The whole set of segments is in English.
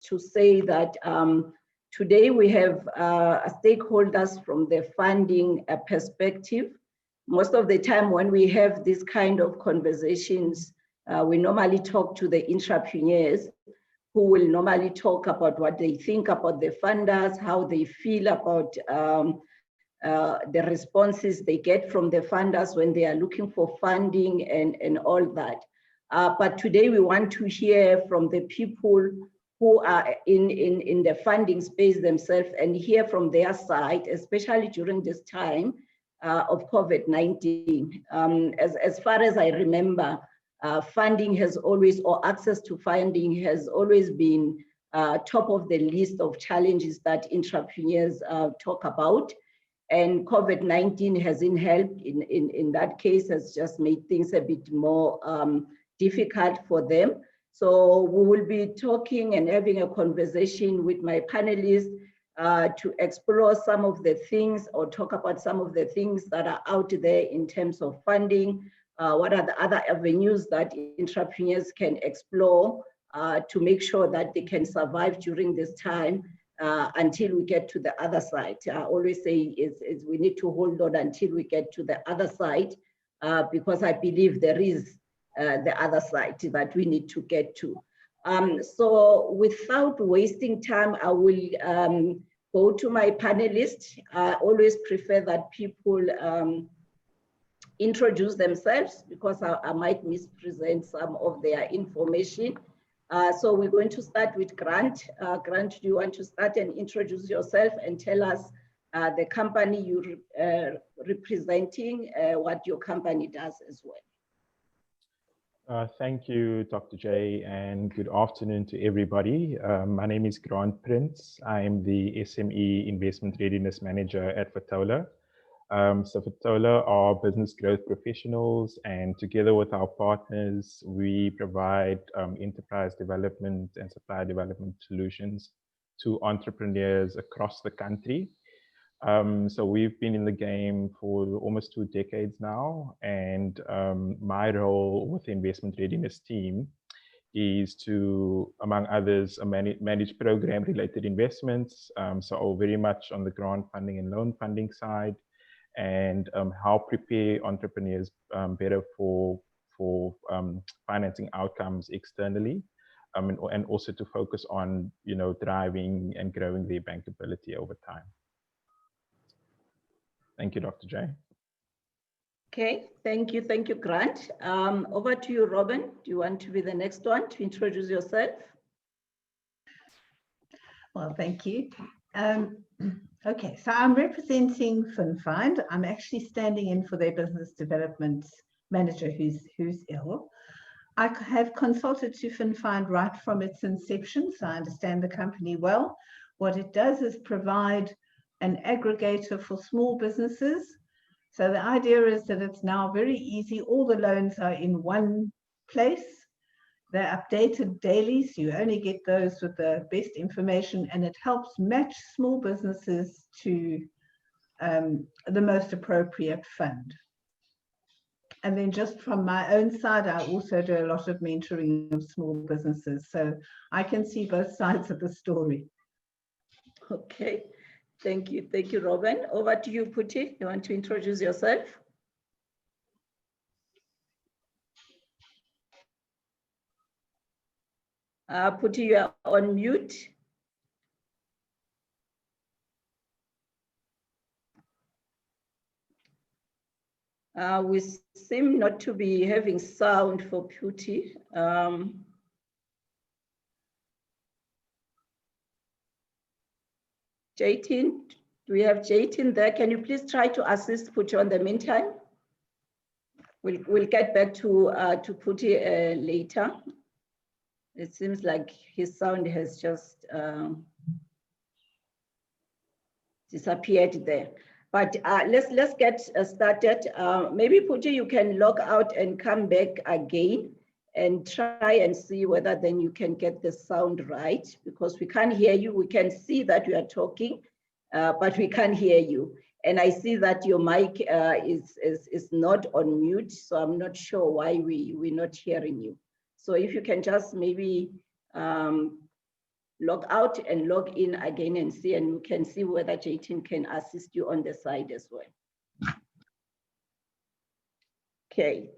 to say that today we have stakeholders from the funding perspective. Most of the time when we have this kind of conversations, we normally talk to the entrepreneurs who will normally talk about what they think about the funders, how they feel about the responses they get from the funders when they are looking for funding and all that. But today we want to hear from the people who are in the funding space themselves and hear from their side, especially during this time of COVID-19. As far as I remember, funding has always, or access to funding has always been top of the list of challenges that entrepreneurs talk about. And COVID-19 hasn't helped in that case, has just made things a bit more difficult for them. So we will be talking and having a conversation with my panelists to explore some of the things or talk about some of the things that are out there in terms of funding. What are the other avenues that entrepreneurs can explore to make sure that they can survive during this time until we get to the other side. I always say is we need to hold on until we get to the other side because I believe there is the other side that we need to get to. So without wasting time, I will go to my panelists. I always prefer that people introduce themselves because I might mispresent some of their information. So we're going to start with Grant. Grant, do you want to start and introduce yourself and tell us the company you're representing, what your company does as well? Thank you, Dr. J, and good afternoon to everybody. My name is Grant Prince. I am the SME Investment Readiness Manager at Fatola. So Fatola are business growth professionals, and together with our partners, we provide enterprise development and supply development solutions to entrepreneurs across the country. So we've been in the game for almost 2 decades now, and my role with the investment readiness team is to, among others, manage program-related investments, so very much on the grant funding and loan funding side, and help prepare entrepreneurs better for financing outcomes externally, and also to focus on driving and growing their bankability over time. Thank you, Dr. J. Okay, thank you, Grant. Over to you, Robynne. Do you want to be the next one to introduce yourself? Well, thank you. Okay, so I'm representing Finfind. I'm actually standing in for their business development manager who's ill. I have consulted to Finfind right from its inception, so I understand the company well. What it does is provide an aggregator for small businesses. So the idea is that it's now very easy. All the loans are in one place. They're updated daily, so you only get those with the best information, and it helps match small businesses to the most appropriate fund. And then just from my own side, I also do a lot of mentoring of small businesses. So I can see both sides of the story. Okay. Thank you, Robynne. Over to you, Puti. You want to introduce yourself? Puti, you are on mute. We seem not to be having sound for Puti. Jaytin, do we have Jaytin there? Can you please try to assist Puti on the meantime? We'll get back to Puti later. It seems like his sound has just disappeared there. But let's get started. Maybe Puti, you can log out and come back again and try and see whether then you can get the sound right, because we can't hear you. We can see that you are talking, but we can't hear you. And I see that your mic is not on mute, so I'm not sure why we're not hearing you. So if you can just maybe log out and log in again and see, and you can see whether Jaytin can assist you on the side as well. Okay,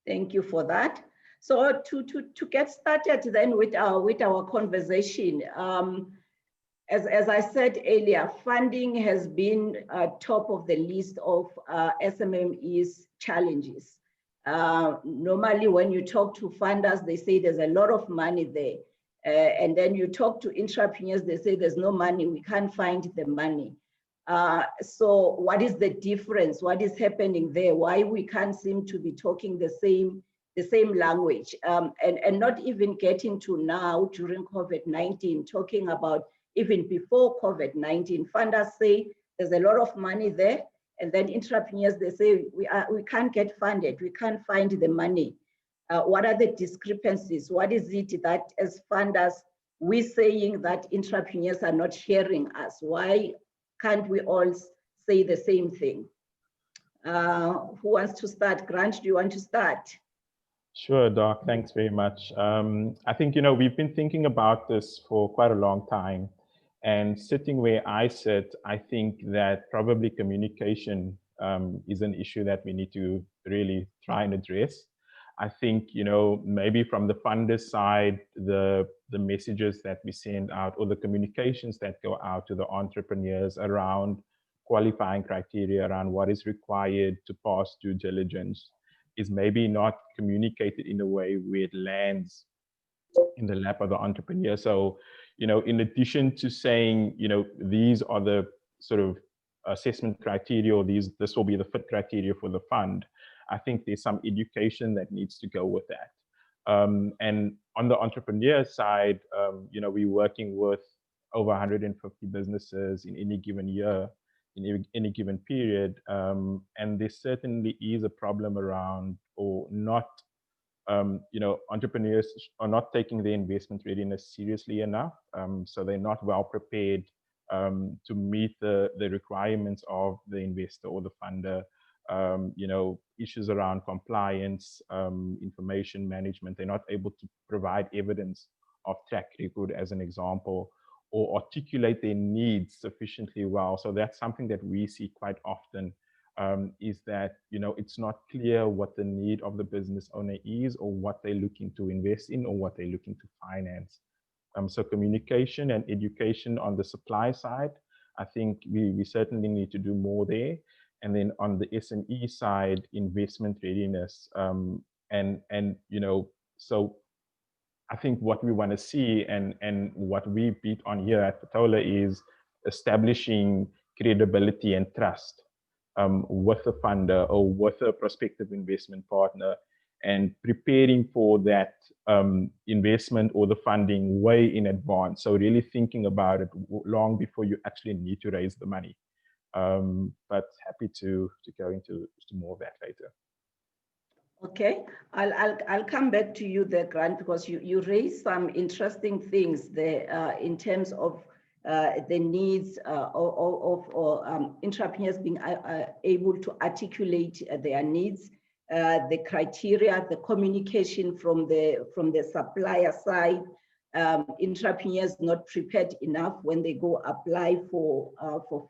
thank you for that. So to get started then with our conversation, as I said earlier, funding has been top of the list of SMMEs challenges. Normally, when you talk to funders, they say there's a lot of money there. And then you talk to entrepreneurs, they say there's no money, we can't find the money. So what is the difference? What is happening there? Why we can't seem to be talking the same language? And not even getting to now during COVID-19, talking about even before COVID-19, funders say there's a lot of money there. And then entrepreneurs, they say, we can't get funded, we can't find the money. What are the discrepancies? What is it that as funders, we're saying that entrepreneurs are not hearing us? Why can't we all say the same thing? Who wants to start? Grant, do you want to start? Sure, Doc, thanks very much. I think, we've been thinking about this for quite a long time. And sitting where I sit, I think that probably communication is an issue that we need to really try and address. I think, maybe from the funder side, the messages that we send out or the communications that go out to the entrepreneurs around qualifying criteria, around what is required to pass due diligence, is maybe not communicated in a way where it lands in the lap of the entrepreneur. So, in addition to saying, these are the sort of assessment criteria, or this will be the fit criteria for the fund, I think there's some education that needs to go with that. And on the entrepreneur side, we're working with over 150 businesses in any given year, in any given period. And there certainly is a problem around, or not, entrepreneurs are not taking their investment readiness seriously enough. So they're not well prepared to meet the requirements of the investor or the funder. Issues around compliance, information management, they're not able to provide evidence of track record as an example, or articulate their needs sufficiently well. So that's something that we see quite often, is that, it's not clear what the need of the business owner is, or what they're looking to invest in, or what they're looking to finance. So communication and education on the supply side, I think we certainly need to do more there. And then on the SME side, investment readiness. So I think what we want to see, and what we beat on here at Fatola, is establishing credibility and trust with the funder or with a prospective investment partner, and preparing for that investment or the funding way in advance. So really thinking about it long before you actually need to raise the money. But happy to go into more of that later. Okay, I'll come back to you there, Grant, because you raised some interesting things there in terms of the needs of entrepreneurs being able to articulate their needs, the criteria, the communication from the supplier side, entrepreneurs not prepared enough when they go apply for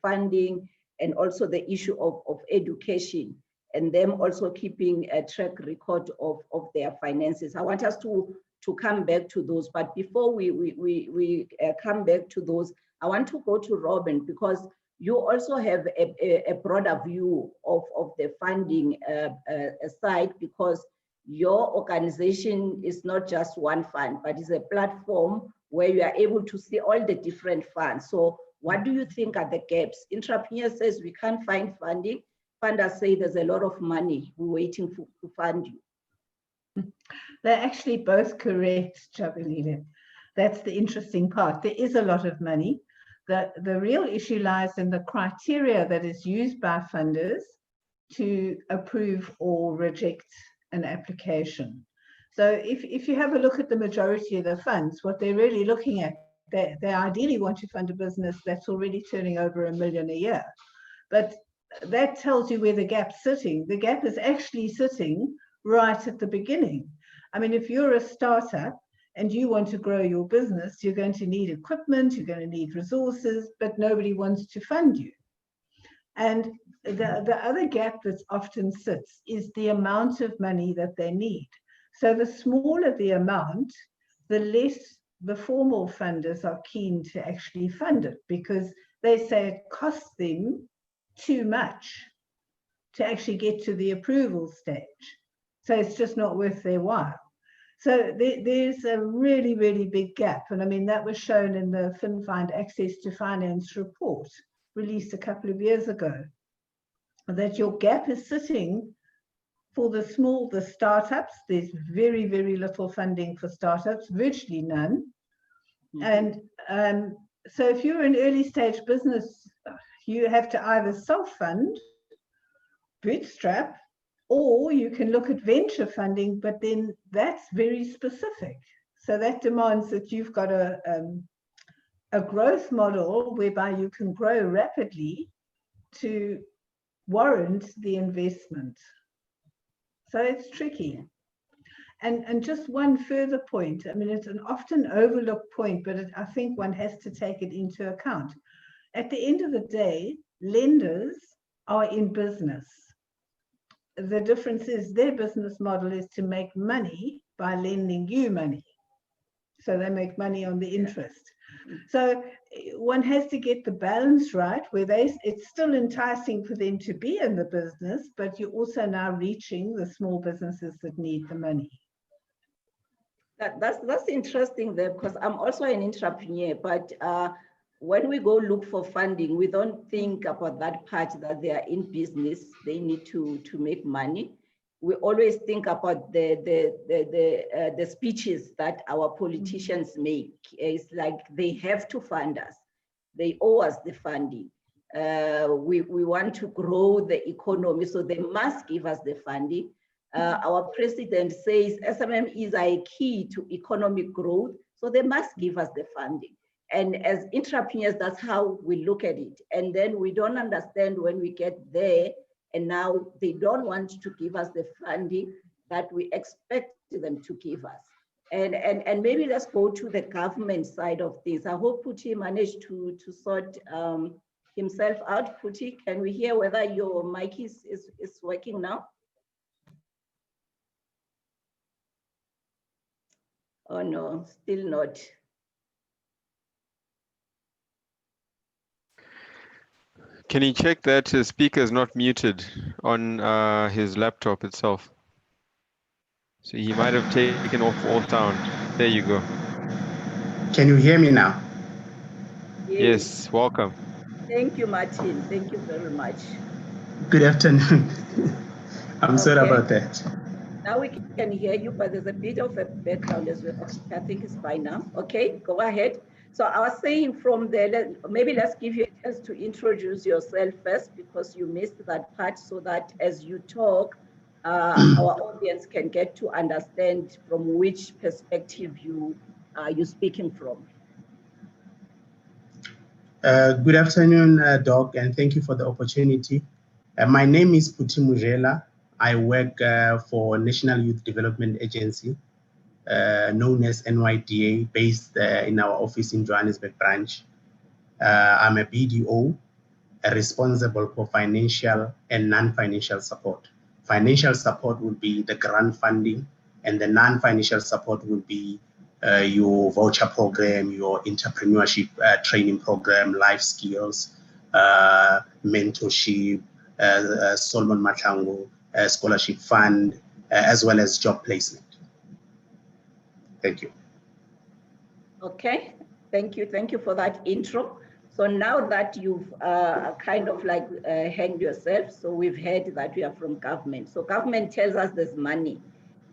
funding, and also the issue of education, and them also keeping a track record of their finances. I want us to come back to those, but before we come back to those, I want to go to Robynne, because you also have a broader view of the funding side, because your organization is not just one fund, but is a platform where you are able to see all the different funds. So what do you think are the gaps? Entrepreneur says we can't find funding. Funders say there's a lot of money waiting to fund you. They're actually both correct, Jabulile. That's the interesting part. There is a lot of money. The real issue lies in the criteria that is used by funders to approve or reject an application. So if you have a look at the majority of the funds, what they're really looking at, they ideally want to fund a business that's already turning over $1 million a year. But that tells you where the gap's sitting. The gap is actually sitting right at the beginning. I mean, if you're a startup and you want to grow your business, you're going to need equipment, you're going to need resources, but nobody wants to fund you. And the other gap that often sits is the amount of money that they need. So the smaller the amount, the less the formal funders are keen to actually fund it, because they say it costs them too much to actually get to the approval stage. So it's just not worth their while. So there's a really, really big gap. And I mean, that was shown in the Finfind Access to Finance report released a couple of years ago, that your gap is sitting for the startups. There's very, very little funding for startups, virtually none. And so if you're an early stage business, you have to either self-fund, bootstrap, or you can look at venture funding, but then that's very specific. So that demands that you've got a growth model whereby you can grow rapidly to warrant the investment. So it's tricky. And just one further point, I mean, it's an often overlooked point, but I think one has to take it into account. At the end of the day, lenders are in business. The difference is their business model is to make money by lending you money. So they make money on the interest. So one has to get the balance right, where it's still enticing for them to be in the business, but you're also now reaching the small businesses that need the money. That's interesting there, because I'm also an entrepreneur, but when we go look for funding, we don't think about that part that they are in business, they need to make money. We always think about the speeches that our politicians make. It's like they have to fund us. They owe us the funding. We want to grow the economy, so they must give us the funding. Our president says SMMEs are a key to economic growth, so they must give us the funding. And as entrepreneurs, that's how we look at it. And then we don't understand when we get there, and now they don't want to give us the funding that we expect them to give us. And maybe let's go to the government side of things. I hope Puti managed to sort himself out. Puti, can we hear whether your mic is working now? Oh no, still not. Can you check that his speaker is not muted on his laptop itself? So he might have taken off all sound. There you go. Can you hear me now? Yes, welcome. Thank you, Martin. Thank you very much. Good afternoon. I'm sorry about that. Now we can hear you, but there's a bit of a background as well. Okay, I think it's fine now. Okay, go ahead. So I was saying from there, maybe let's give you a chance to introduce yourself first, because you missed that part, so that as you talk, our audience can get to understand from which perspective you're speaking from. Good afternoon, Doc, and thank you for the opportunity. My name is Puti Mujela. I work for National Youth Development Agency, known as NYDA, based in our office in Johannesburg branch. I'm a BDO, responsible for financial and non-financial support. Financial support will be the grant funding, and the non-financial support will be your voucher program, your entrepreneurship training program, life skills, mentorship, Solomon Matlango scholarship fund, as well as job placement. Thank you. Okay, thank you. Thank you for that intro. So now that you've kind of like hanged yourself, so we've heard that we are from government. So government tells us there's money.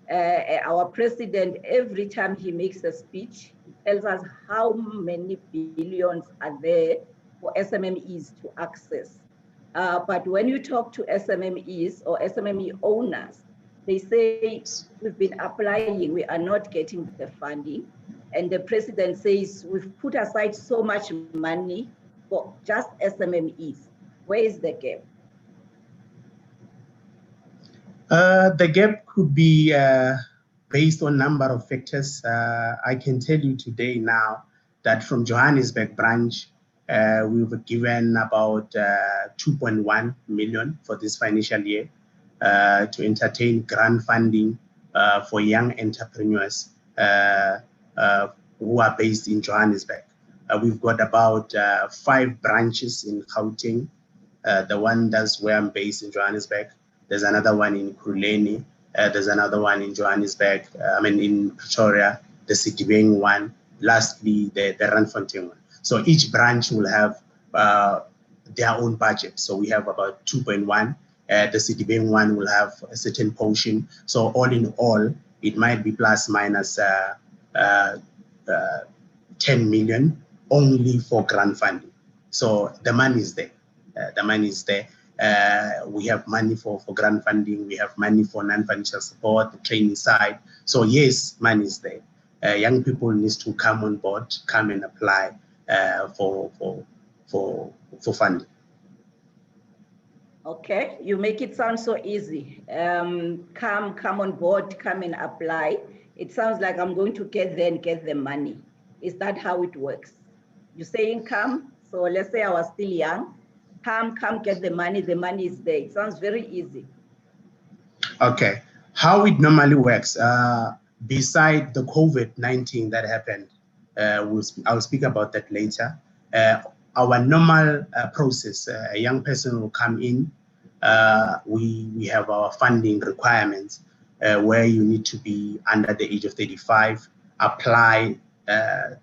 Our president, every time he makes a speech, he tells us how many billions are there for SMMEs to access. But when you talk to SMMEs or SMME owners, they say, we've been applying, we are not getting the funding. And the president says, we've put aside so much money for just SMMEs. Where is the gap? The gap could be based on number of factors, I can tell you today now that from Johannesburg branch, we were given about 2.1 million for this financial year to entertain grant funding for young entrepreneurs who are based in Johannesburg. We've got about 5 branches in Gauteng. The one that's where I'm based in Johannesburg. There's another one in Kuleni. There's another one in Johannesburg. In Pretoria, the Citybang one. Lastly, the Randfontein one. So each branch will have their own budget. So we have about 2.1. The Citybang one will have a certain portion. So all in all, it might be plus minus 10 million only for grant funding. So the money is there. The money is there. We have money for grant funding. We have money for non-financial support, the training side. So yes, money is there. Young people need to come on board, come and apply for funding. Okay, you make it sound so easy. Come on board, come and apply. It sounds like I'm going to get there and get the money. Is that how it works? You're saying come, so let's say I was still young. Come get the money is there. It sounds very easy. Okay, how it normally works, beside the COVID-19 that happened, I'll speak about that later. Our normal process, a young person will come in, we have our funding requirements where you need to be under the age of 35, apply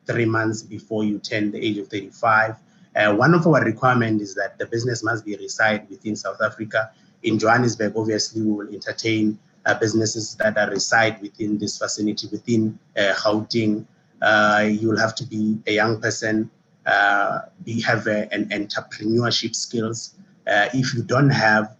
3 months before you turn the age of 35. One of our requirements is that the business must be reside within South Africa. In Johannesburg, obviously, we will entertain businesses that are reside within this facility, within Gauteng. You'll have to be a young person, have an entrepreneurship skills. If you don't have,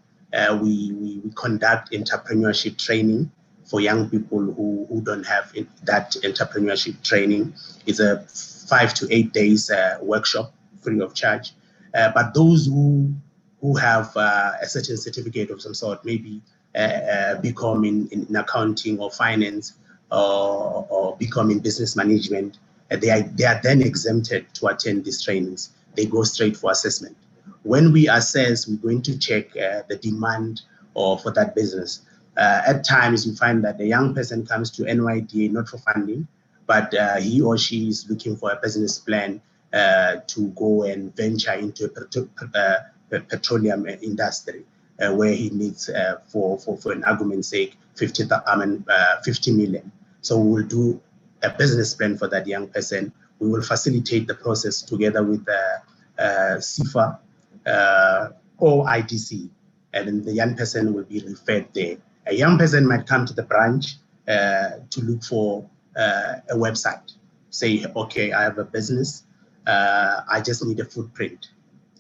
we conduct entrepreneurship training for young people who don't have that entrepreneurship training. It's a 5 to 8 days workshop, free of charge. But those who have a certain certificate of some sort, maybe become in accounting or finance or become in business management, they are then exempted to attend these trainings. They go straight for assessment. When we assess, we're going to check the demand for that business. At times, we find that the young person comes to NYDA not for funding, but he or she is looking for a business plan to go and venture into a petroleum industry, where he needs, for an argument's sake, 50 million. So we will do a business plan for that young person. We will facilitate the process together with CIFA or IDC, and then the young person will be referred there. A young person might come to the branch to look for a website. Say, okay, I have a business. I just need a footprint.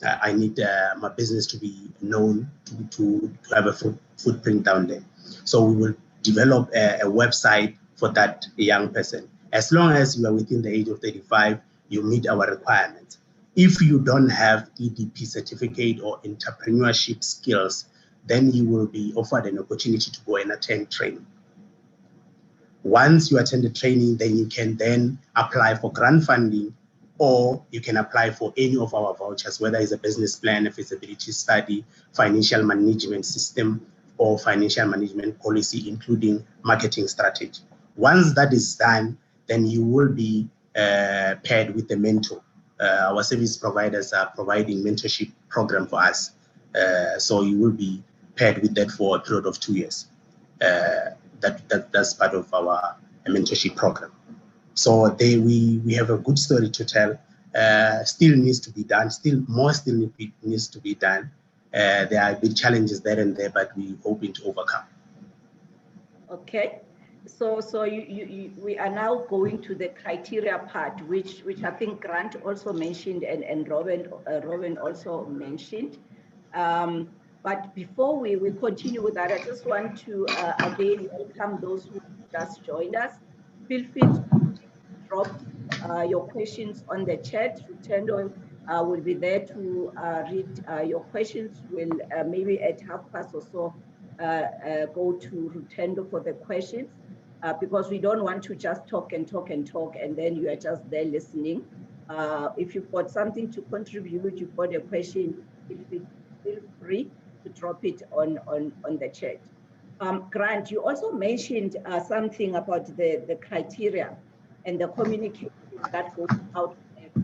I need my business to be known, to have a footprint down there. So we will develop a website for that young person. As long as you are within the age of 35, you meet our requirements. If you don't have EDP certificate or entrepreneurship skills, then you will be offered an opportunity to go and attend training. Once you attend the training, then you can then apply for grant funding, or you can apply for any of our vouchers, whether it's a business plan, a feasibility study, financial management system, or financial management policy, including marketing strategy. Once that is done, then you will be paired with a mentor. Our service providers are providing mentorship program for us. So you will be paired with that for a period of 2 years. That's part of our mentorship program. So we have a good story to tell. Still needs to be done. Still needs to be done. There are big challenges there and there, but we're hoping to overcome. Okay. So we are now going to the criteria part, which I think Grant also mentioned and Robyn also mentioned. But before we continue with that, I just want to again welcome those who just joined us. Feel free to drop your questions on the chat. Rutendo will be there to read your questions. We'll maybe at 12:30 or so go to Rutendo for the questions. because we don't want to just talk and talk and talk, and then you are just there listening. If you've got something to contribute, you've got a question, feel free to drop it on the chat. Grant, you also mentioned something about the criteria and the communication that goes out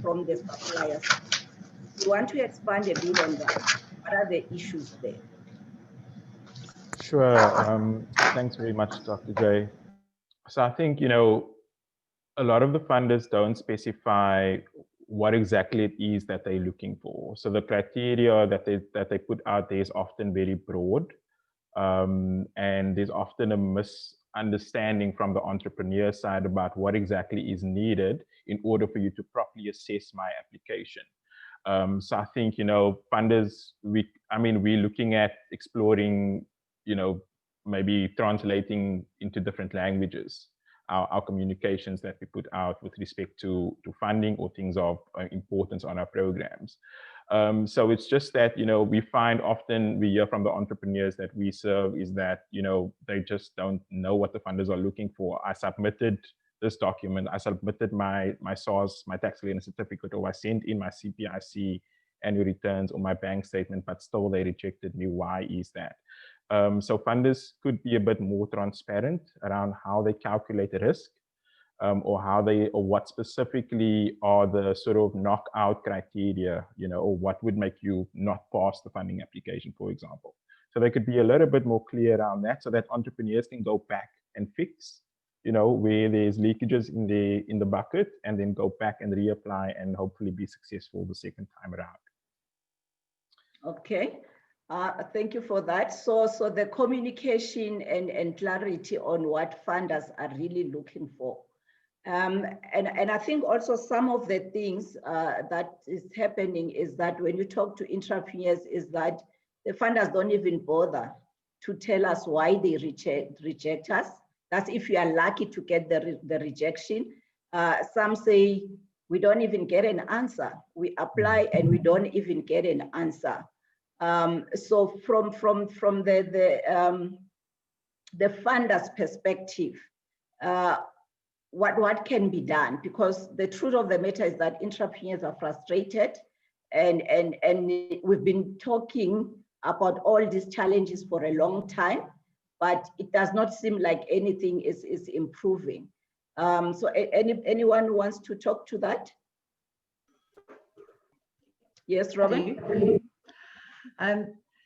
from the suppliers. You want to expand a bit on that? What are the issues there? Sure. Thanks very much, Dr. J. So I think, a lot of the funders don't specify what exactly it is that they're looking for. So the criteria that they put out there is often very broad. And there's often a misunderstanding from the entrepreneur side about what exactly is needed in order for you to properly assess my application. So I think, funders, we're looking at exploring, maybe translating into different languages, our communications that we put out with respect to funding or things of importance on our programs. So it's just that, we find often we hear from the entrepreneurs that we serve is that, they just don't know what the funders are looking for. I submitted this document, I submitted my SARS, my tax clearance certificate, or I sent in my CPIC annual returns or my bank statement, but still they rejected me. Why is that? So funders could be a bit more transparent around how they calculate the risk, or what specifically are the sort of knockout criteria, or what would make you not pass the funding application, for example. So they could be a little bit more clear around that, so that entrepreneurs can go back and fix, where there's leakages in the bucket, and then go back and reapply and hopefully be successful the second time around. Okay. Thank you for that. So the communication and clarity on what funders are really looking for. And I think also some of the things that is happening is that when you talk to entrepreneurs is that the funders don't even bother to tell us why they reject us. That's if you are lucky to get the rejection. Some say we don't even get an answer. We apply and we don't even get an answer. So from the funder's perspective, what can be done? Because the truth of the matter is that entrepreneurs are frustrated, and we've been talking about all these challenges for a long time, but it does not seem like anything is improving. So anyone who wants to talk to that? Yes, Robynne?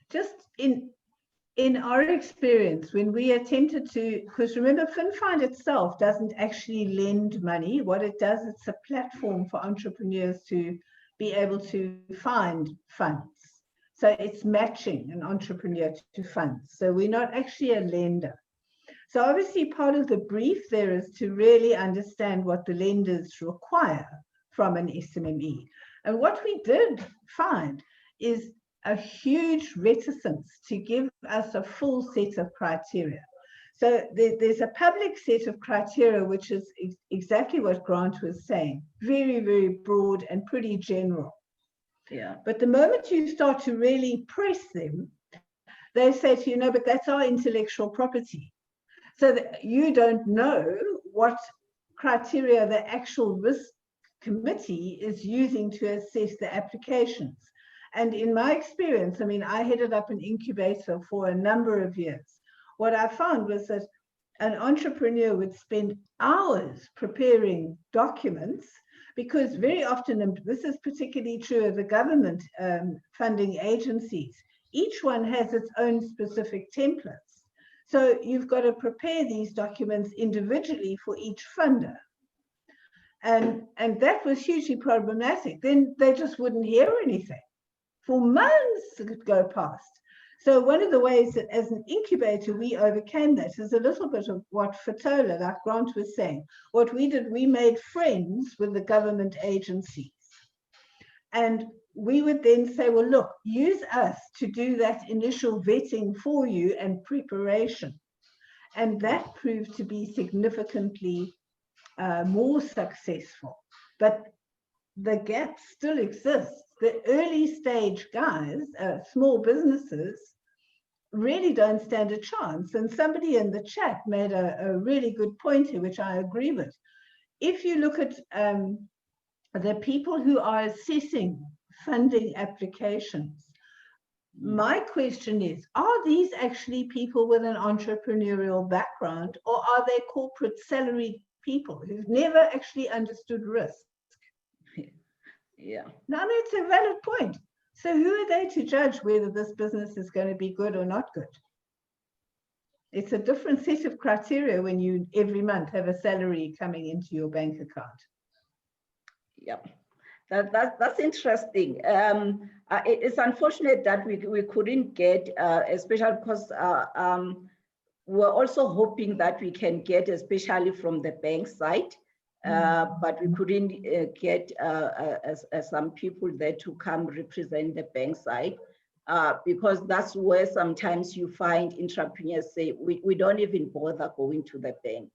Just in our experience, when we attempted to, because remember, Finfind itself doesn't actually lend money. What it does, it's a platform for entrepreneurs to be able to find funds. So it's matching an entrepreneur to funds. So we're not actually a lender. So obviously part of the brief there is to really understand what the lenders require from an SMME. And what we did find is a huge reticence to give us a full set of criteria. So there's a public set of criteria, which is exactly what Grant was saying, very, very broad and pretty general. Yeah. But the moment you start to really press them, they say to you, no, but that's our intellectual property. So that you don't know what criteria the actual risk committee is using to assess the applications. And in my experience, I headed up an incubator for a number of years. What I found was that an entrepreneur would spend hours preparing documents, because very often, and this is particularly true of the government funding agencies, each one has its own specific templates. So you've got to prepare these documents individually for each funder. And that was hugely problematic. Then they just wouldn't hear anything. For months it could go past. So one of the ways that as an incubator we overcame that is a little bit of what FATOLA, like Grant was saying. What we did, we made friends with the government agencies. And we would then say, well, look, use us to do that initial vetting for you and preparation. And that proved to be significantly more successful. But the gap still exists. The early stage guys, small businesses, really don't stand a chance. And somebody in the chat made a really good point here, which I agree with. If you look at the people who are assessing funding applications, my question is, are these actually people with an entrepreneurial background, or are they corporate salaried people who've never actually understood risk? Yeah. Now, that's a valid point. So who are they to judge whether this business is going to be good or not good? It's a different set of criteria when you every month have a salary coming into your bank account. Yeah. That's interesting. It's unfortunate that we couldn't get, especially because we're also hoping that we can get, especially from the bank side, but we couldn't get some people there to come represent the bank side, because that's where sometimes you find entrepreneurs say, we don't even bother going to the bank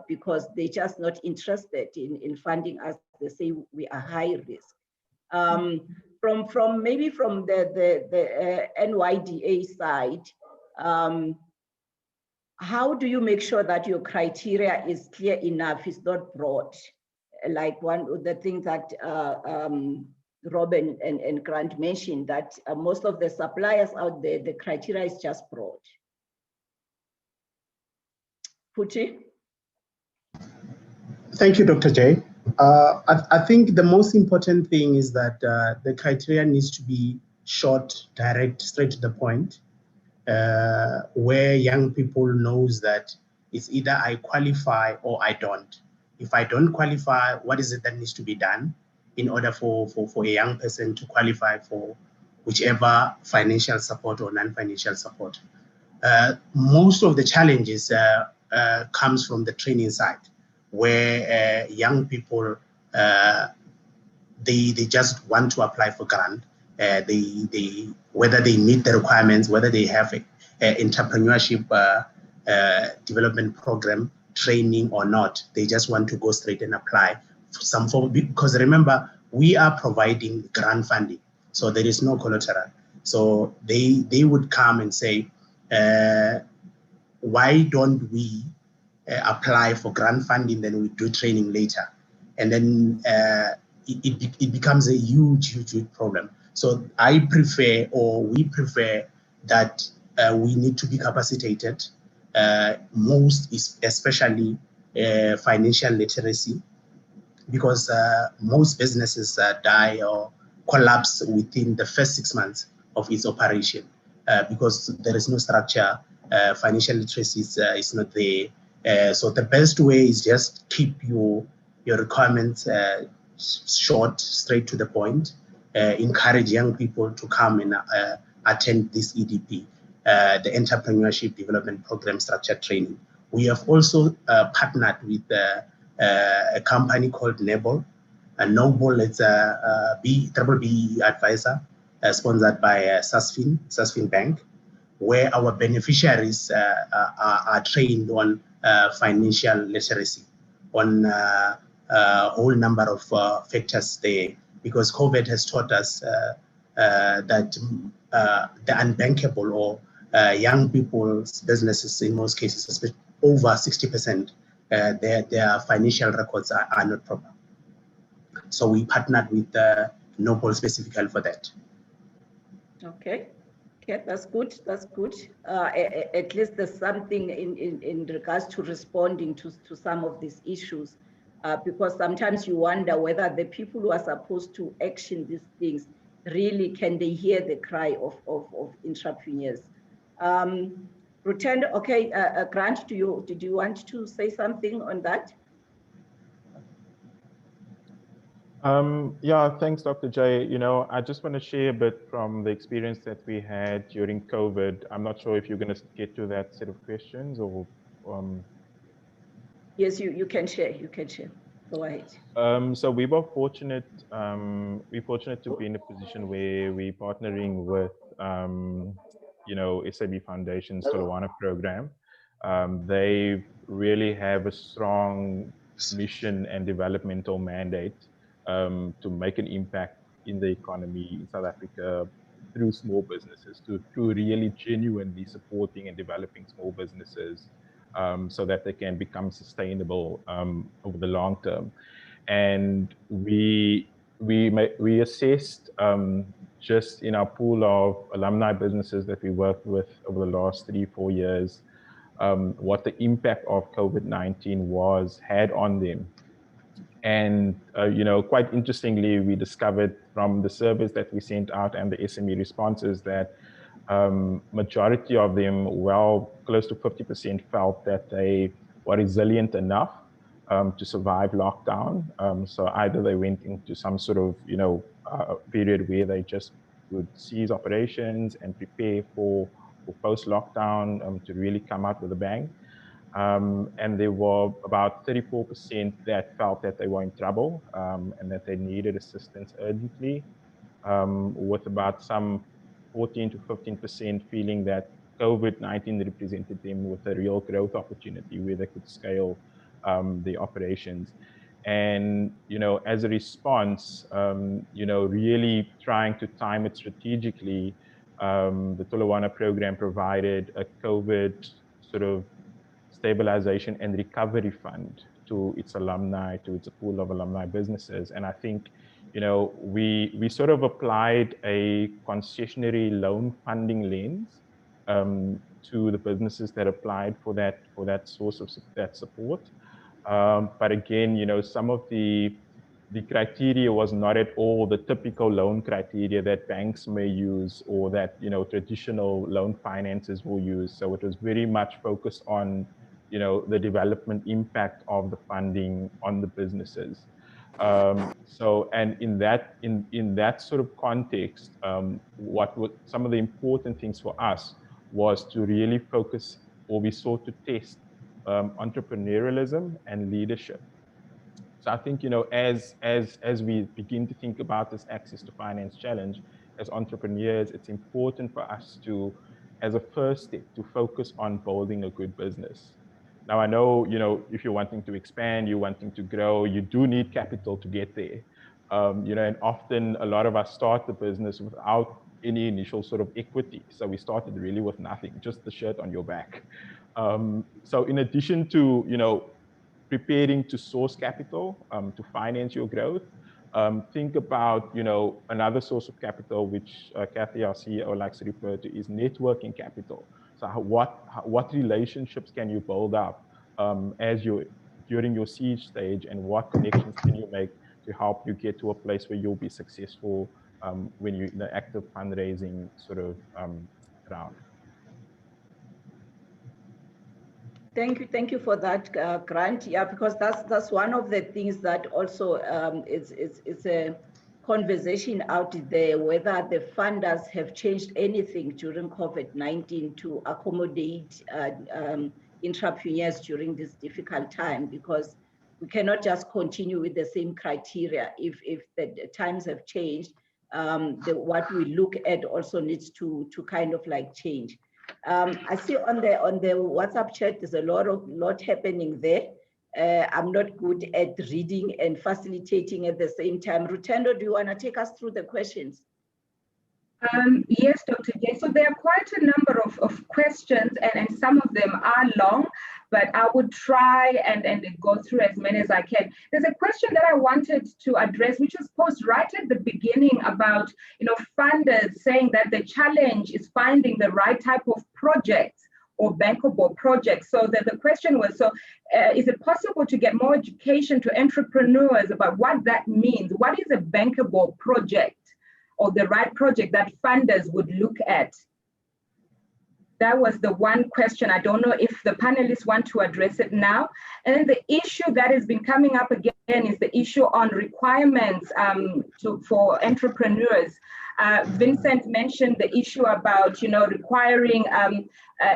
because they're just not interested in funding us. They say we are high risk. From maybe from the NYDA side, how do you make sure that your criteria is clear enough, it's not broad? Like one of the things that Robynne and Grant mentioned, that most of the suppliers out there, the criteria is just broad. Puti? Thank you, Dr. J. I think the most important thing is that the criteria needs to be short, direct, straight to the point, where young people knows that it's either I qualify or I don't. If I don't qualify, what is it that needs to be done in order for a young person to qualify for whichever financial support or non-financial support? Most of the challenges comes from the training side, where young people, they just want to apply for grant. Whether they meet the requirements, whether they have a entrepreneurship development program training or not, they just want to go straight and apply for some form, because remember, we are providing grant funding, so there is no collateral. So they would come and say, why don't we apply for grant funding, then we do training later? And then it becomes a huge problem. So I prefer, or we prefer, that we need to be capacitated, especially financial literacy, because most businesses die or collapse within the first 6 months of its operation, because there is no structure. Financial literacy is not there. So the best way is just keep your requirements short, straight to the point. Encourage young people to come and attend this EDP, the Entrepreneurship Development Program Structured Training. We have also partnered with a company called Noble. Noble is a BBB advisor, sponsored by Susfin Bank, where our beneficiaries are trained on financial literacy, on a whole number of factors there, because COVID has taught us that the unbankable, or young people's businesses, in most cases, over 60%, their financial records are not proper. So we partnered with Noble specifically for that. Okay. Okay, that's good. That's good. At least there's something in regards to responding to some of these issues, because sometimes you wonder whether the people who are supposed to action these things really can they hear the cry of entrepreneurs. Pretend, okay, Grant, did you want to say something on that? Yeah, thanks, Dr. J. You know, I just want to share a bit from the experience that we had during COVID. I'm not sure if you're going to get to that set of questions, or. Yes, you can share. You can share. Go ahead. So we were fortunate. We're fortunate to be in a position where we're partnering with, you know, SME Foundation's Tolowana program. They really have a strong mission and developmental mandate to make an impact in the economy in South Africa, through small businesses, through really genuinely supporting and developing small businesses so that they can become sustainable over the long term. And we assessed just in our pool of alumni businesses that we worked with over the last 3-4 years, what the impact of COVID-19 had on them. And, quite interestingly, we discovered from the surveys that we sent out and the SME responses that majority of them, well, close to 50% felt that they were resilient enough to survive lockdown. So either they went into some sort of, period where they just would cease operations and prepare for post-lockdown to really come out with a bang. And there were about 34% that felt that they were in trouble and that they needed assistance urgently, with about some 14 to 15% feeling that COVID-19 represented them with a real growth opportunity where they could scale the operations. And, as a response, really trying to time it strategically, the Tulawana program provided a COVID sort of stabilization and recovery fund to its alumni, to its pool of alumni businesses. And I think, we sort of applied a concessionary loan funding lens to the businesses that applied for that source of that support. But again, some of the criteria was not at all the typical loan criteria that banks may use or that, traditional loan finances will use. So it was very much focused on, the development impact of the funding on the businesses. And in that sort of context, what some of the important things for us was to really focus, or we sought to test entrepreneurialism and leadership. So I think, as we begin to think about this access to finance challenge as entrepreneurs, it's important for us to, as a first step, to focus on building a good business. Now, I know, if you're wanting to expand, you're wanting to grow, you do need capital to get there. And often a lot of us start the business without any initial sort of equity. So we started really with nothing, just the shirt on your back. So in addition to, preparing to source capital to finance your growth, think about, another source of capital, which Kathy, our CEO, likes to refer to, is networking capital. So what relationships can you build up during your seed stage, and what connections can you make to help you get to a place where you'll be successful when you're in the active fundraising sort of round? Thank you for that, Grant. Yeah, because that's one of the things that also it's a conversation out there, whether the funders have changed anything during COVID-19 to accommodate entrepreneurs during this difficult time, because we cannot just continue with the same criteria. If the times have changed, what we look at also needs to kind of like change. I see on the WhatsApp chat, there's a lot happening there. I'm not good at reading and facilitating at the same time. Rutendo, do you want to take us through the questions? Yes, Dr. J. So there are quite a number of questions, and some of them are long, but I would try and go through as many as I can. There's a question that I wanted to address, which was posed right at the beginning about, funders saying that the challenge is finding the right type of projects or bankable projects. So the question was, is it possible to get more education to entrepreneurs about what that means? What is a bankable project, or the right project that funders would look at? That was the one question. I don't know if the panelists want to address it now. And then the issue that has been coming up again is the issue on requirements for entrepreneurs. Vincent mentioned the issue about, requiring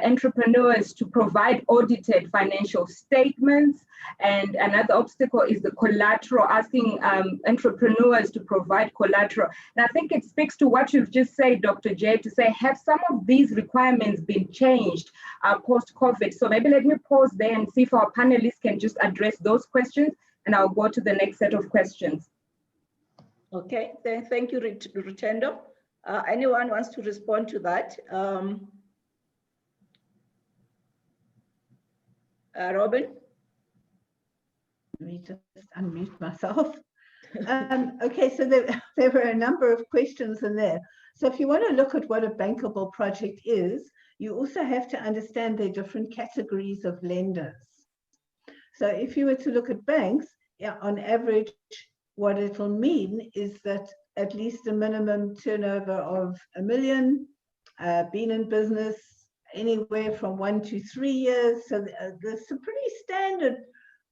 entrepreneurs to provide audited financial statements. And another obstacle is the collateral, asking entrepreneurs to provide collateral. And I think it speaks to what you've just said, Dr. J, to say, have some of these requirements been changed post-COVID? So maybe let me pause there and see if our panelists can just address those questions, and I'll go to the next set of questions. Okay, then thank you, Rutendo. Anyone wants to respond to that? Robynne? Let me just unmute myself. Okay, so there were a number of questions in there. So if you want to look at what a bankable project is, you also have to understand the different categories of lenders. So if you were to look at banks, yeah, on average, what it'll mean is that at least a minimum turnover of $1 million, been in business anywhere from 1 to 3 years. So there's a pretty standard,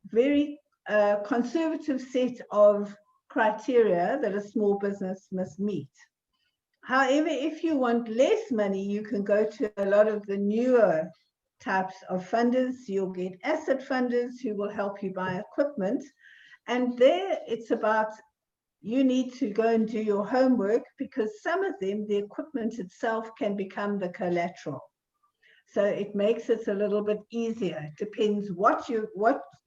very conservative set of criteria that a small business must meet. However, if you want less money, you can go to a lot of the newer types of funders. You'll get asset funders who will help you buy equipment. And there it's about, you need to go and do your homework, because some of them, the equipment itself can become the collateral. So it makes it a little bit easier. It depends what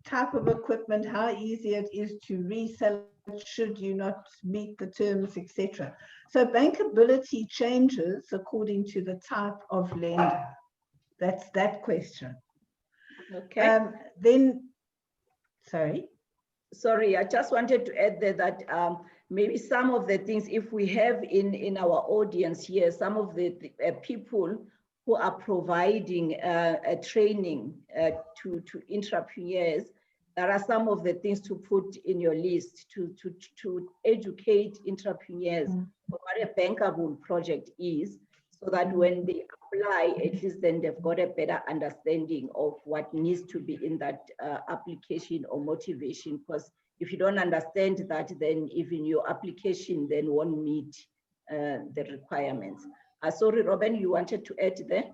type of equipment, how easy it is to resell it, should you not meet the terms, etc. So bankability changes according to the type of lender. That's that question. Okay. Sorry, I just wanted to add there that maybe some of the things, if we have in our audience here, some of the people who are providing a training to entrepreneurs, there are some of the things to put in your list to educate entrepreneurs on what a bankable project is, so that when they apply, at least then they've got a better understanding of what needs to be in that application or motivation. Because if you don't understand that, then even your application then won't meet the requirements. Sorry, Robynne, you wanted to add there?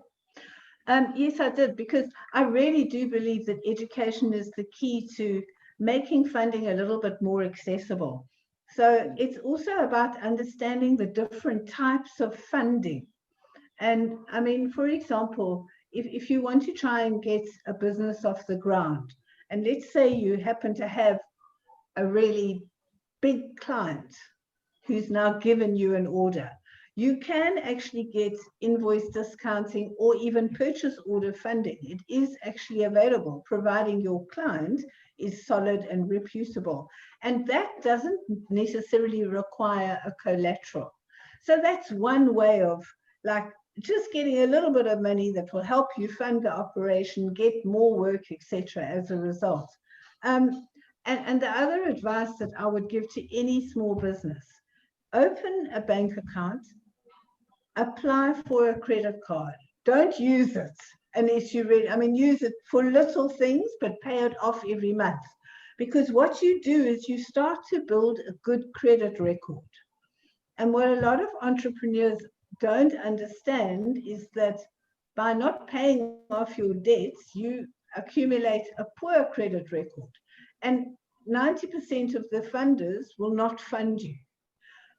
Yes, I did, because I really do believe that education is the key to making funding a little bit more accessible. So it's also about understanding the different types of funding. And I mean, for example, if you want to try and get a business off the ground, and let's say you happen to have a really big client who's now given you an order, you can actually get invoice discounting or even purchase order funding. It is actually available, providing your client is solid and reputable. And that doesn't necessarily require a collateral. So that's one way of like just getting a little bit of money that will help you fund the operation, get more work, etc. as a result. And the other advice that I would give to any small business, open a bank account, apply for a credit card. Don't use it unless you really, I mean, use it for little things, but pay it off every month. Because what you do is you start to build a good credit record. And what a lot of entrepreneurs don't understand is that by not paying off your debts, you accumulate a poor credit record. And 90% of the funders will not fund you.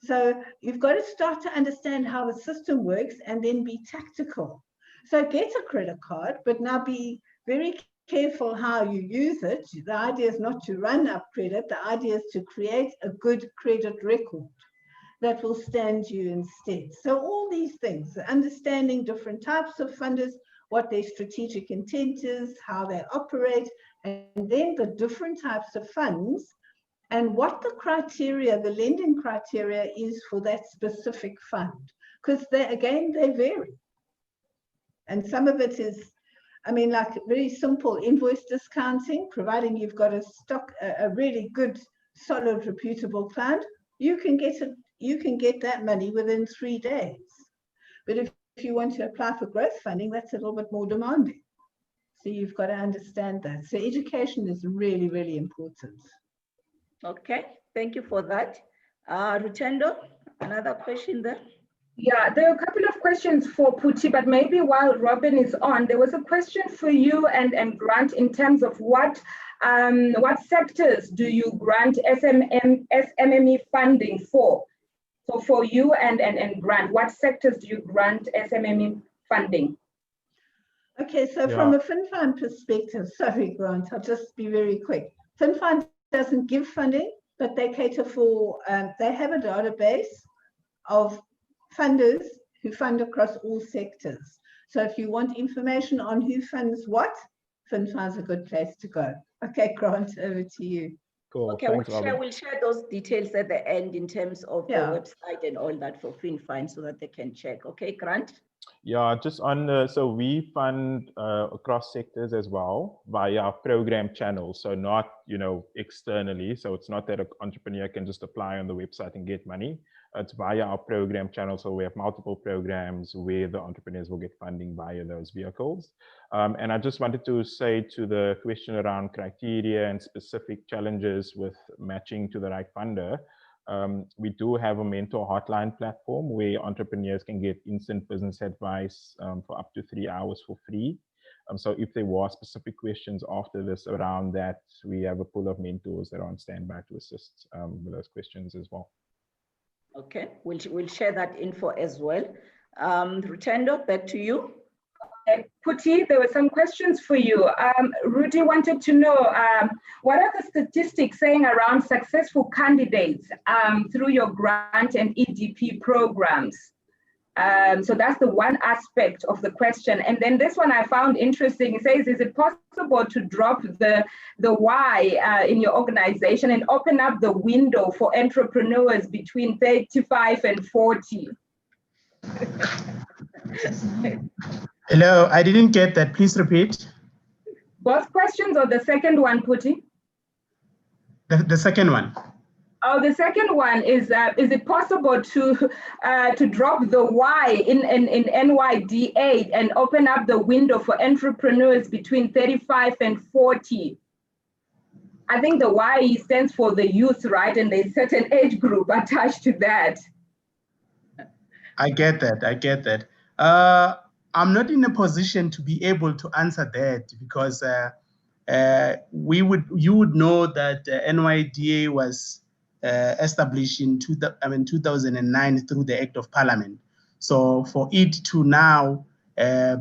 So you've got to start to understand how the system works and then be tactical. So get a credit card, but now be very careful how you use it. The idea is not to run up credit. The idea is to create a good credit record that will stand you instead. So all these things, understanding different types of funders, what their strategic intent is, how they operate, and then the different types of funds, and what the criteria, the lending criteria is for that specific fund. Because they vary. And some of it is, I mean, like very simple invoice discounting, providing you've got a really good, solid, reputable client, you can get that money within 3 days. But if you want to apply for growth funding, that's a little bit more demanding. So you've got to understand that. So education is really, really important. Okay, thank you for that. Rutendo, another question there? Yeah, there are a couple of questions for Puti, but maybe while Robynne is on, there was a question for you and Grant in terms of what sectors do you grant SMME funding for? So for you and Grant, what sectors do you grant SMME funding? Okay, so from a Finfind perspective, sorry, Grant, I'll just be very quick. Finfind doesn't give funding, but they cater for, they have a database of funders who fund across all sectors. So if you want information on who funds what, Finfind's a good place to go. Okay, Grant, over to you. Cool. Okay, Thanks, we'll share those details at the end in terms of the website and all that for Finfind so that they can check. Okay, Grant? Yeah, just on the, so we fund across sectors as well via our program channels. So not, externally. So it's not that an entrepreneur can just apply on the website and get money. It's via our program channel. So we have multiple programs where the entrepreneurs will get funding via those vehicles. And I just wanted to say to the question around criteria and specific challenges with matching to the right funder, we do have a mentor hotline platform where entrepreneurs can get instant business advice for up to 3 hours for free. So if there were specific questions after this around that, we have a pool of mentors that are on standby to assist with those questions as well. Okay, we'll share that info as well. Rutendo, back to you. Puti, there were some questions for you. Rudy wanted to know, what are the statistics saying around successful candidates through your grant and EDP programs? So that's the one aspect of the question. And then this one I found interesting. It says, is it possible to drop the why in your organization and open up the window for entrepreneurs between 35 and 40? Hello, I didn't get that. Please repeat. Both questions or the second one, Puti? The second one. Oh, the second one is it possible to drop the Y in NYD8 and open up the window for entrepreneurs between 35 and 40? I think the Y stands for the youth, right? And there's a certain age group attached to that. I get that. I'm not in a position to be able to answer that because you would know that NYDA was established in 2009 through the Act of Parliament. So for it to now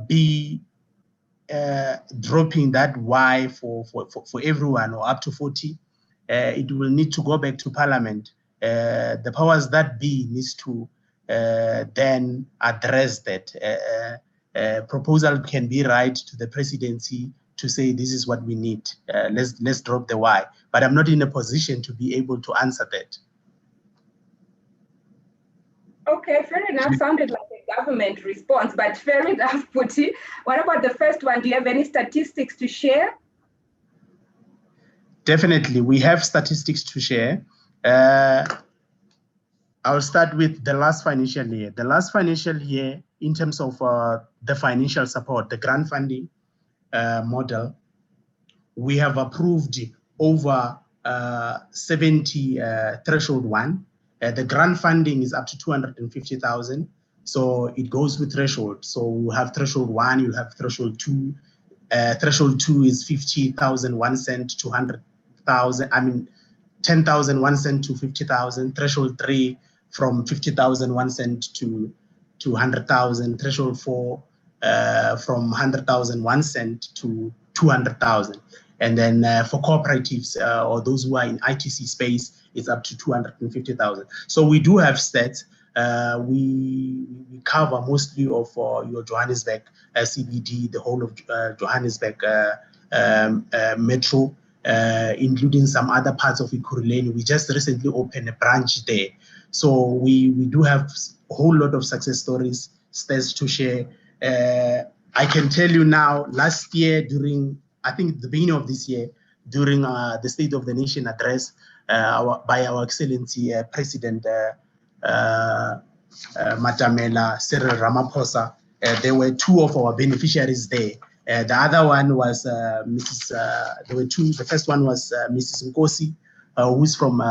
be dropping that Y for everyone or up to 40, it will need to go back to Parliament. The powers that be needs to then address that. Proposal can be right to the presidency to say this is what we need. Let's drop the Y. But I'm not in a position to be able to answer that. Okay, fair enough. Sounded like a government response, but fair enough, Puti. What about the first one? Do you have any statistics to share? Definitely, we have statistics to share. I'll start with the last financial year. The last financial year, in terms of the financial support, the grant funding model, we have approved over 70 threshold one. The grant funding is up to 250,000. So it goes with threshold. So you have threshold one, you have threshold two. Threshold two is 50,000, 1 cent to 100,000. 10,000, 1 cent to 50,000. Threshold three from 50,000, 1 cent to 100,000. Threshold four from 100,000, 1 cent to 200,000. And then for cooperatives or those who are in ITC space, it's up to 250,000. So we do have stats. We cover mostly of your Johannesburg CBD, the whole of Johannesburg metro, including some other parts of Ekurhuleni. We just recently opened a branch there. So we do have a whole lot of success stories, stats to share. I can tell you now, last year during, I think the beginning of this year, during the State of the Nation address by our Excellency President Matamela Cyril Ramaphosa, there were two of our beneficiaries there. The other one was there were two. The first one was Mrs. Nkosi, who's from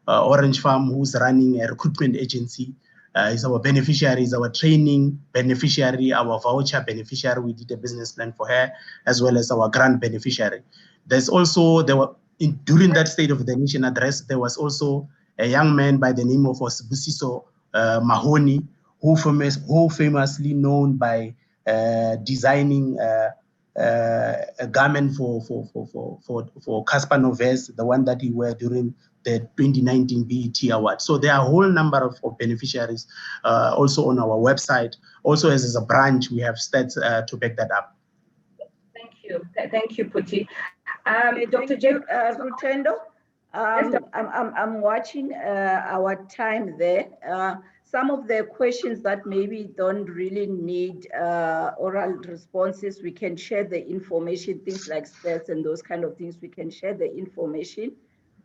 Orange Farm, who's running a recruitment agency. Is our beneficiary, is our training beneficiary, our voucher beneficiary. We did a business plan for her, as well as our grant beneficiary. There's also, during that State of the Nation address, there was also a young man by the name of Busiso Mahoney, who famously known by designing a garment for Caspar Noves, the one that he wore during the 2019 BET Award. So there are a whole number of beneficiaries also on our website. Also, as a branch, we have stats to back that up. Thank you, Puti. Dr. Rutendo, I'm watching our time there. Some of the questions that maybe don't really need oral responses, we can share the information, things like stats and those kind of things, we can share the information,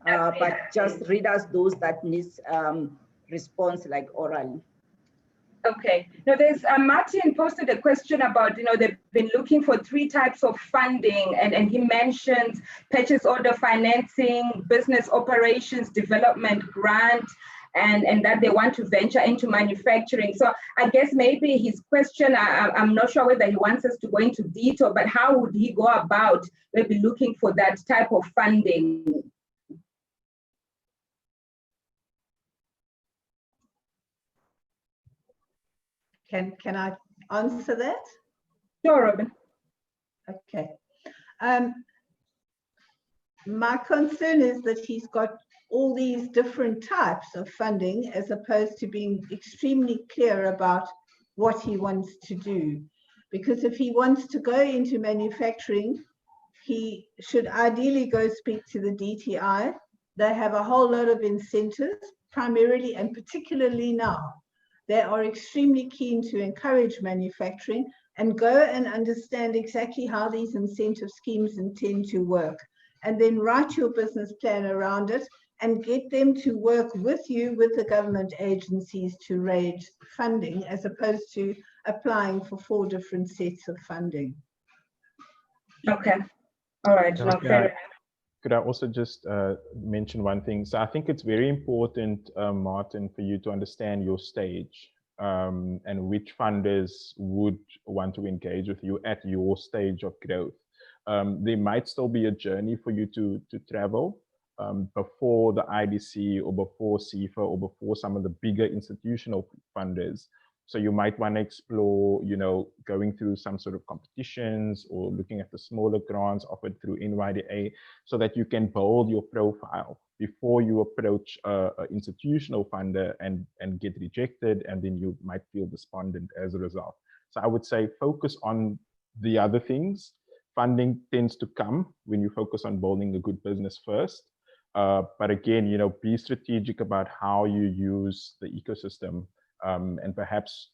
but just read us those that needs response like orally. Okay. Now there's Martin posted a question about, they've been looking for 3 types of funding, and he mentioned purchase order financing, business operations development grant, and that they want to venture into manufacturing. So I guess maybe his question, I'm not sure whether he wants us to go into detail, but how would he go about maybe looking for that type of funding? Can I answer that? Sure, Robynne. Okay. My concern is that he's got all these different types of funding as opposed to being extremely clear about what he wants to do. Because if he wants to go into manufacturing, he should ideally go speak to the DTI. They have a whole lot of incentives, primarily and particularly now. They are extremely keen to encourage manufacturing, and go and understand exactly how these incentive schemes intend to work. And then write your business plan around it and get them to work with you, with the government agencies, to raise funding, as opposed to applying for 4 different sets of funding. Okay. All right. No, fair enough. Could I also just mention one thing? So I think it's very important, Martin, for you to understand your stage and which funders would want to engage with you at your stage of growth. There might still be a journey for you to travel before the IDC or before CIFA or before some of the bigger institutional funders. So you might want to explore, going through some sort of competitions or looking at the smaller grants offered through NYDA, so that you can build your profile before you approach an institutional funder and get rejected, and then you might feel despondent as a result. So I would say focus on the other things. Funding tends to come when you focus on building a good business first. But again, be strategic about how you use the ecosystem. And perhaps,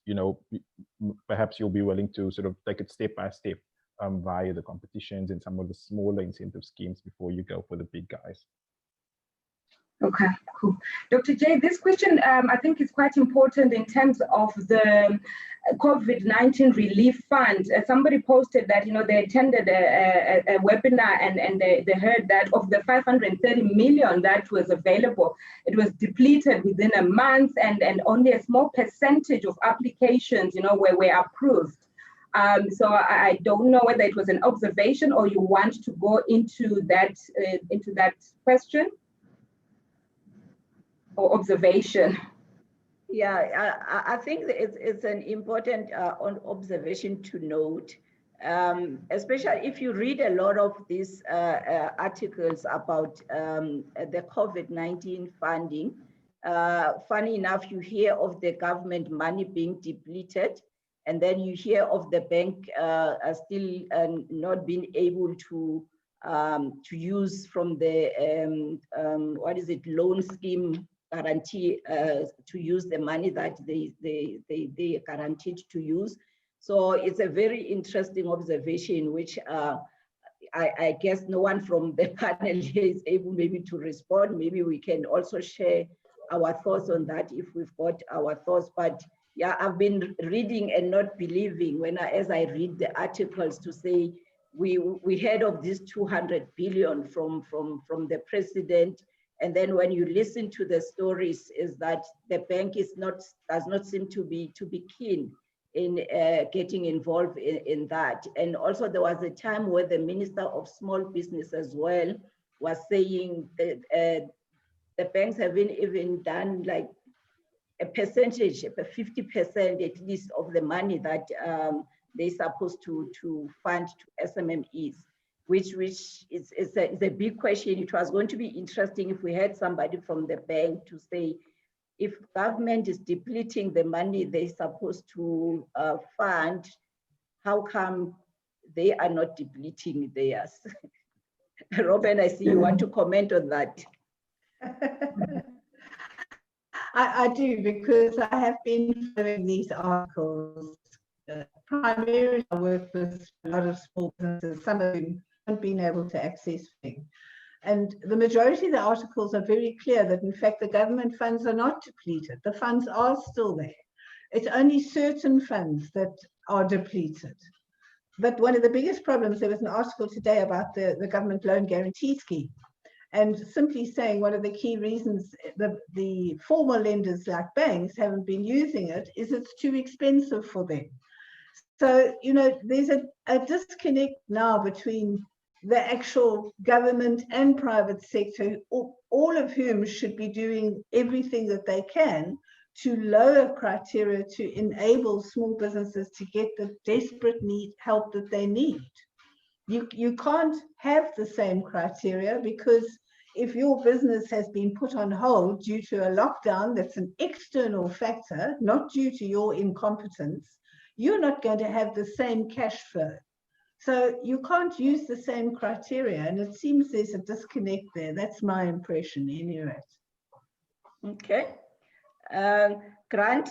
perhaps you'll be willing to sort of take it step by step via the competitions and some of the smaller incentive schemes before you go for the big guys. Okay, cool. Dr. J, this question I think is quite important in terms of the COVID-19 relief fund. Somebody posted that, they attended a webinar and they heard that of the 530 million that was available, it was depleted within a month, and only a small percentage of applications, were approved. So I don't know whether it was an observation or you want to go into that question or observation. Yeah, I think it's an important observation to note, especially if you read a lot of these articles about the COVID-19 funding. Funny enough, you hear of the government money being depleted, and then you hear of the bank still not being able to use from the loan scheme guarantee to use the money that they guaranteed to use. So it's a very interesting observation, which I guess no one from the panel here is able maybe to respond. Maybe we can also share our thoughts on that if we've got our thoughts. But yeah, I've been reading and not believing as I read the articles to say we heard of this 200 billion from the president. And then when you listen to the stories, is that the bank does not seem to be keen in getting involved in that. And also there was a time where the Minister of Small Business as well was saying that the banks haven't even done like a percentage, 50% at least of the money that they're supposed to fund to SMMEs. which is a big question. It was going to be interesting if we had somebody from the bank to say, if government is depleting the money they're supposed to fund, how come they are not depleting theirs? Robynne, I see you want to comment on that. I do, because I have been following these articles. Primarily, I work with a lot of small businesses, some of whom haven't been able to access funding. And the majority of the articles are very clear that, in fact, the government funds are not depleted. The funds are still there. It's only certain funds that are depleted. But one of the biggest problems, there was an article today about the government loan guarantee scheme, and simply saying one of the key reasons the formal lenders like banks haven't been using it is it's too expensive for them. So, you know, there's a disconnect now between the actual government and private sector, all of whom should be doing everything that they can to lower criteria to enable small businesses to get the desperate help that they need. You can't have the same criteria, because if your business has been put on hold due to a lockdown that's an external factor, not due to your incompetence, you're not going to have the same cash flow. So you can't use the same criteria, and it seems there's a disconnect there. That's my impression anyway. Okay. Grant,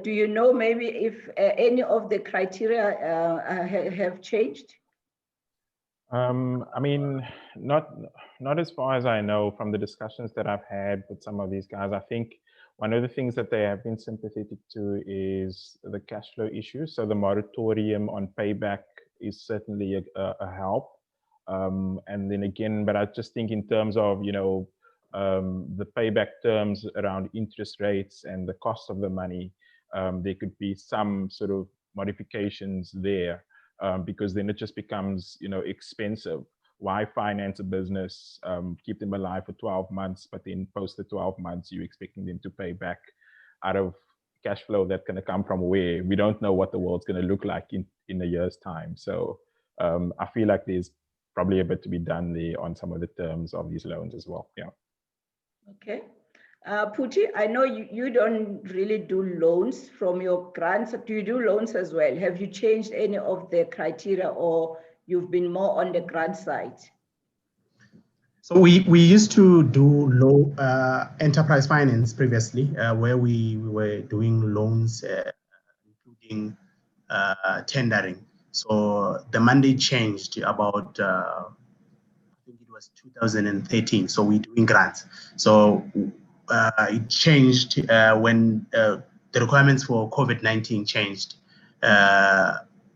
do you know maybe if any of the criteria have changed? I mean, not as far as I know from the discussions that I've had with some of these guys. I think one of the things that they have been sympathetic to is the cash flow issue. So the moratorium on payback is certainly a help. And then again, but I just think in terms of, you know, the payback terms around interest rates and the cost of the money, there could be some sort of modifications there, because then it just becomes, you know, expensive. Why finance a business, keep them alive for 12 months, but then post the 12 months, you're expecting them to pay back out of cash flow that's going to come from where? We don't know what the world's going to look like in a year's time. So I feel like there's probably a bit to be done there on some of the terms of these loans as well. Yeah. Okay. Phuthi, I know you don't really do loans from your grants. Do you do loans as well? Have you changed any of the criteria, or you've been more on the grant side? So we used to do low enterprise finance previously, where we were doing loans, including tendering. So the mandate changed about, I think it was 2013. So we're doing grants. So it changed when the requirements for COVID-19 changed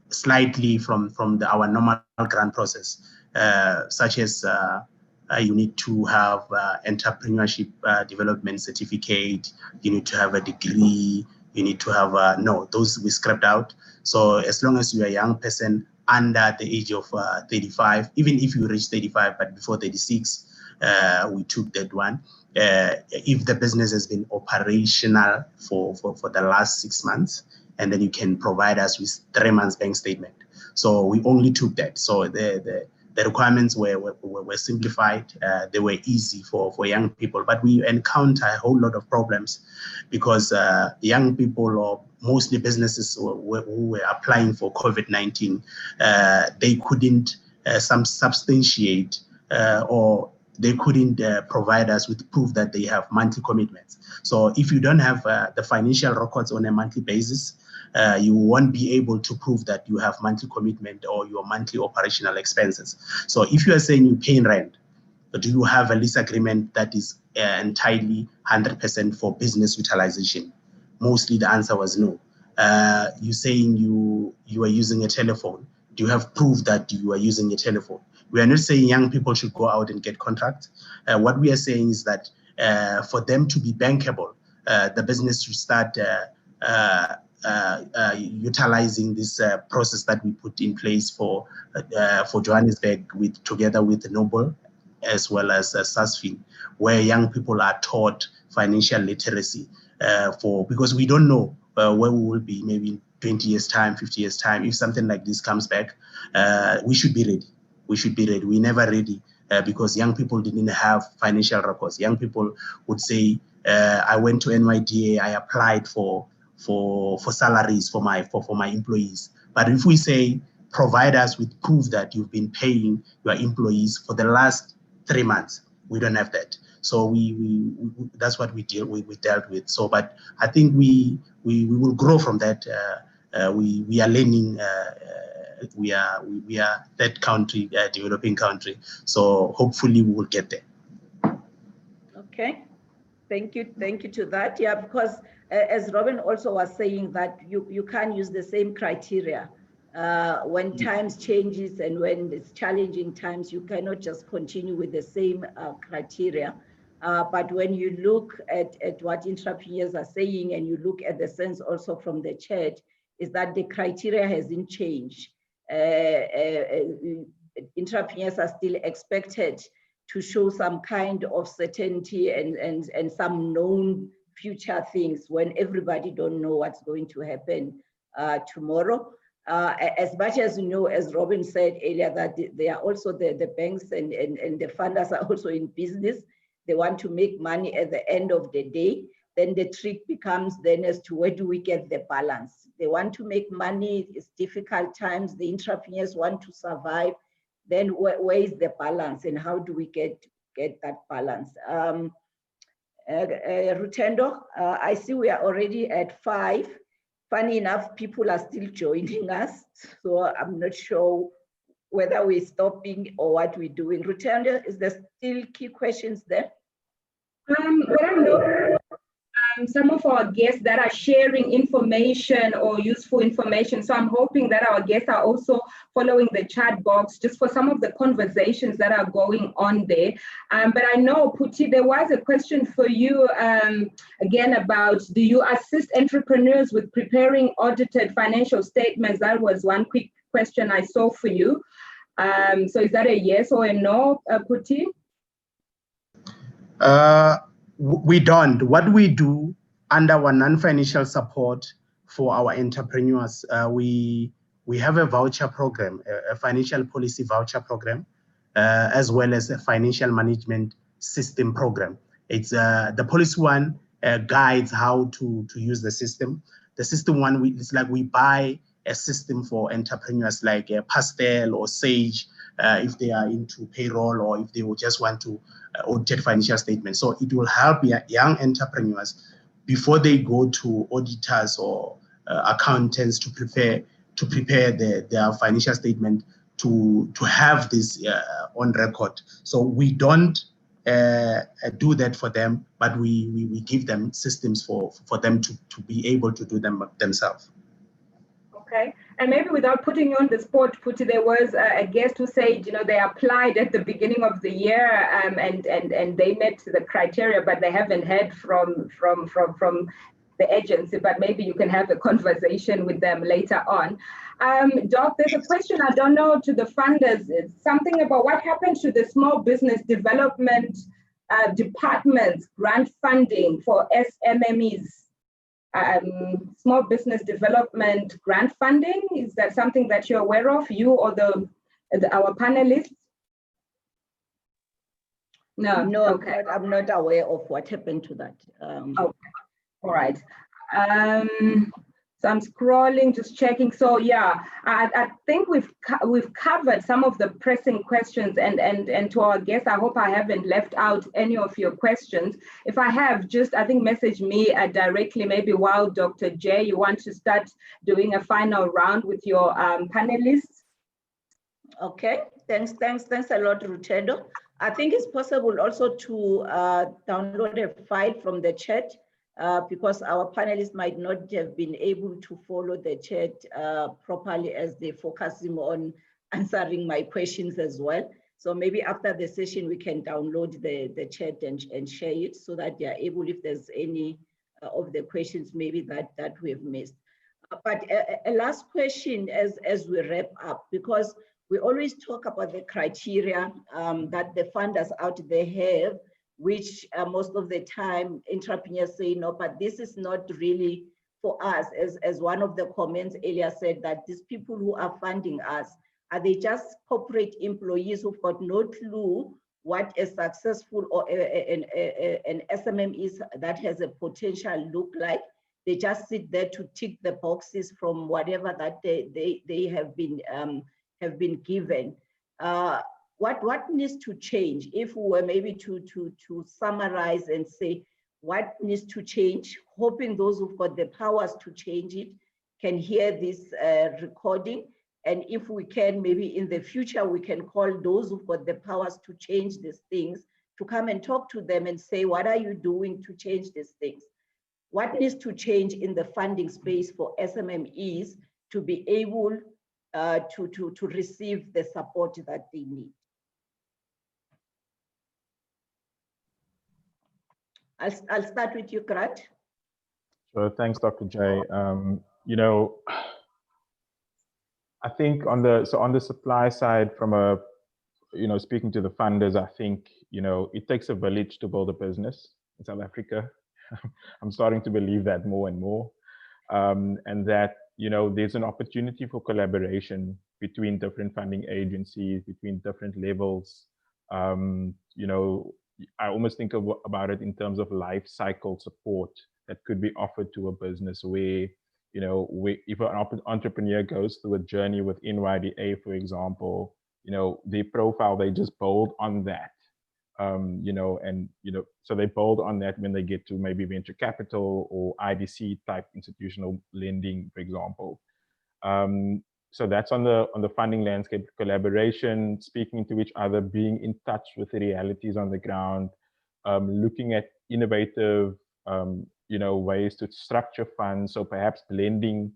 slightly from our normal grant process, such as you need to have entrepreneurship development certificate, you need to have a degree, you need to have no, those we scrapped out. So as long as you're a young person under the age of 35, even if you reach 35 but before 36, we took that one. If the business has been operational for the last 6 months, and then you can provide us with 3 months bank statement. So we only took that. So the requirements were simplified. They were easy for young people, but we encounter a whole lot of problems because young people, or mostly businesses who were applying for COVID-19, they couldn't substantiate or they couldn't provide us with proof that they have monthly commitments. So if you don't have the financial records on a monthly basis, you won't be able to prove that you have monthly commitment or your monthly operational expenses. So if you are saying you're paying rent, do you have a lease agreement that is entirely 100% for business utilization? Mostly the answer was no. You're saying you are using a telephone. Do you have proof that you are using a telephone? We are not saying young people should go out and get contracts. What we are saying is that for them to be bankable, the business should start utilizing this process that we put in place for Johannesburg together with Noble as well as SASFIN, where young people are taught financial literacy because we don't know where we will be maybe in 20 years time, 50 years time. If something like this comes back, we should be ready. we should be ready. We're never ready because young people didn't have financial records. Young people would say, I went to NYDA, I applied for salaries for my employees. But if we say, provide us with proof that you've been paying your employees for the last 3 months, we don't have that. So we that's what we dealt with. So, but I think we will grow from that. We are learning. We are that country, developing country. So hopefully we will get there. Okay, thank you to that. Yeah, because as Robynne also was saying that you can't use the same criteria when times changes and when it's challenging times. You cannot just continue with the same criteria. But when you look at what entrepreneurs are saying and you look at the sense also from the chat, is that the criteria hasn't changed. Entrepreneurs are still expected to show some kind of certainty and some known future things when everybody don't know what's going to happen tomorrow. As much as you know, as Robynne said earlier, that they are also the banks and the funders are also in business. They want to make money at the end of the day. Then the trick becomes then as to where do we get the balance? They want to make money, it's difficult times, the entrepreneurs want to survive. Then where is the balance and how do we get that balance? Rutendo, I see we are already at 5. Funny enough, people are still joining us. So I'm not sure whether we're stopping or what we're doing. Rutendo, is there still key questions there? Some of our guests that are sharing information or useful information. So I'm hoping that our guests are also following the chat box just for some of the conversations that are going on there. But I know, Puti, there was a question for you again about, do you assist entrepreneurs with preparing audited financial statements? That was one quick question I saw for you. So is that a yes or a no, Puti? We don't. What we do under our non-financial support for our entrepreneurs, we have a voucher program, a financial policy voucher program, as well as a financial management system program. It's the policy one guides how to use the system. The system one, it's like we buy a system for entrepreneurs like Pastel or Sage, if they are into payroll or if they would just want to audit financial statements. So it will help young entrepreneurs before they go to auditors or accountants to prepare their financial statement to have this on record. So we don't do that for them, but we give them systems for them to be able to do them themselves. Okay, and maybe without putting you on the spot, Puti, there was a guest who said, you know, they applied at the beginning of the year and they met the criteria, but they haven't heard from the agency. But maybe you can have a conversation with them later on. Doc, there's a question I don't know to the funders. It's something about what happened to the small business development department's grant funding for SMMEs. Small business development grant funding, is that something that you're aware of, you or our panelists? No, okay. I'm not aware of what happened to that. Okay. All right. So I'm scrolling, just checking. So yeah, I think we've covered some of the pressing questions, and to our guests, I hope I haven't left out any of your questions. If I have, just I think message me directly, maybe while Dr. J, you want to start doing a final round with your panelists. Okay, thanks a lot, Rutendo. I think it's possible also to download a file from the chat. Because our panelists might not have been able to follow the chat properly as they're focusing on answering my questions as well. So maybe after the session, we can download the chat and share it so that they are able, if there's any of the questions maybe that we've missed. But a last question as we wrap up, because we always talk about the criteria that the funders out there have, which most of the time entrepreneurs say, no, but this is not really for us. As one of the comments earlier said, that these people who are funding us Are they just corporate employees who've got no clue what a successful or an SMME is that has a potential look like? They just sit there to tick the boxes from whatever that they have been given. What needs to change? If we were maybe to summarize and say what needs to change, hoping those who've got the powers to change it can hear this recording. And if we can, maybe in the future, we can call those who've got the powers to change these things to come and talk to them and say, what are you doing to change these things? What needs to change in the funding space for SMMEs to be able to receive the support that they need? I'll start with you, Grant. So thanks, Dr. J. You know, I think on the supply side, from a, you know, speaking to the funders, I think, you know, it takes a village to build a business in South Africa. I'm starting to believe that more and more. And that, you know, there's an opportunity for collaboration between different funding agencies, between different levels. You know, I almost think about it in terms of life cycle support that could be offered to a business where, you know, if an entrepreneur goes through a journey with NYDA, for example, you know, their profile, they just build on that. You know, and, you know, so they build on that when they get to maybe venture capital or IDC type institutional lending, for example. So that's on the funding landscape, collaboration, speaking to each other, being in touch with the realities on the ground, looking at innovative, you know, ways to structure funds. So perhaps blending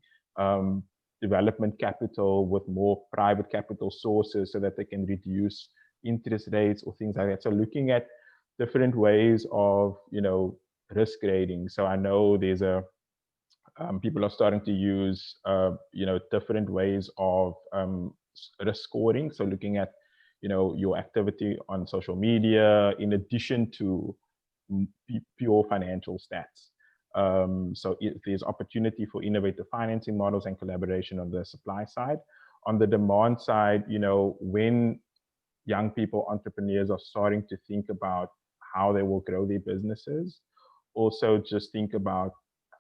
development capital with more private capital sources so that they can reduce interest rates or things like that. So looking at different ways of, you know, risk grading. So I know there's people are starting to use, you know, different ways of risk scoring. So looking at, you know, your activity on social media in addition to pure financial stats. So there's opportunity for innovative financing models and collaboration on the supply side. On the demand side, you know, when young people, entrepreneurs are starting to think about how they will grow their businesses, also just think about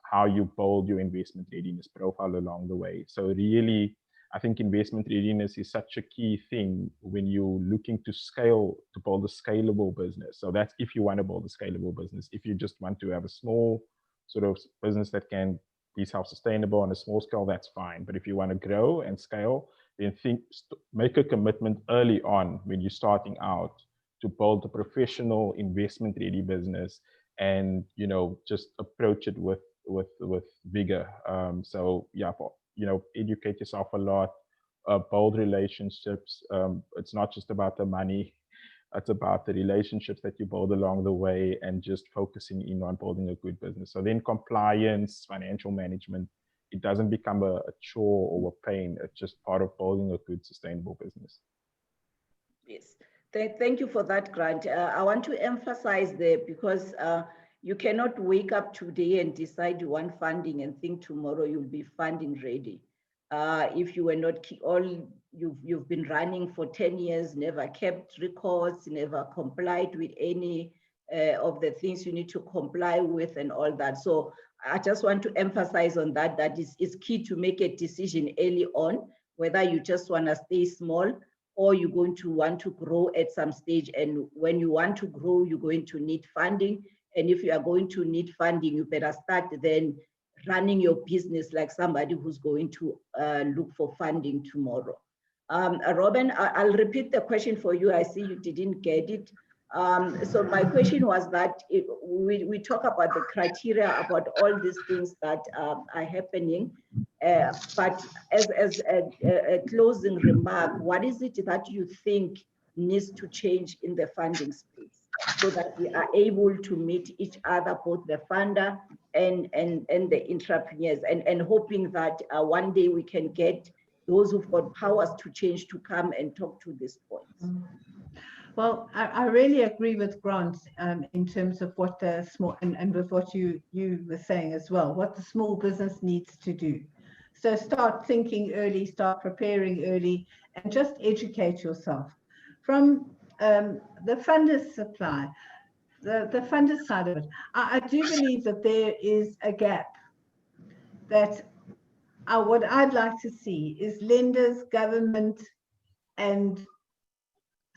how you build your investment readiness profile along the way. So really, I think investment readiness is such a key thing when you're looking to scale, to build a scalable business. So that's if you want to build a scalable business. If you just want to have a small sort of business that can be self-sustainable on a small scale, that's fine. But if you want to grow and scale, then make a commitment early on when you're starting out to build a professional investment ready business, and, you know, just approach it with vigor. So yeah, you know, educate yourself a lot, build relationships. It's not just about the money, it's about the relationships that you build along the way, and just focusing in on building a good business. So then compliance, financial management, it doesn't become a chore or a pain. It's just part of building a good, sustainable business. Yes, thank you for that, Grant. I want to emphasize there, because you cannot wake up today and decide you want funding and think tomorrow you'll be funding ready. If you were not, you've been running for 10 years, never kept records, never complied with any of the things you need to comply with and all that. So I just want to emphasize on that, that it's key to make a decision early on, whether you just want to stay small or you're going to want to grow at some stage. And when you want to grow, you're going to need funding. And if you are going to need funding, you better start then running your business like somebody who's going to look for funding tomorrow. Robynne, I'll repeat the question for you. I see you didn't get it. So my question was that we talk about the criteria, about all these things that are happening, but as a closing remark, what is it that you think needs to change in the funding space so that we are able to meet each other, both the funder and the entrepreneurs, and hoping that one day we can get those who've got powers to change to come and talk to this point? Well, I really agree with Grant in terms of what the small, and with what you were saying as well, what the small business needs to do. So start thinking early, start preparing early, and just educate yourself. From the funders supply, the funder side of it, I do believe that there is a gap that what I'd like to see is lenders, government, and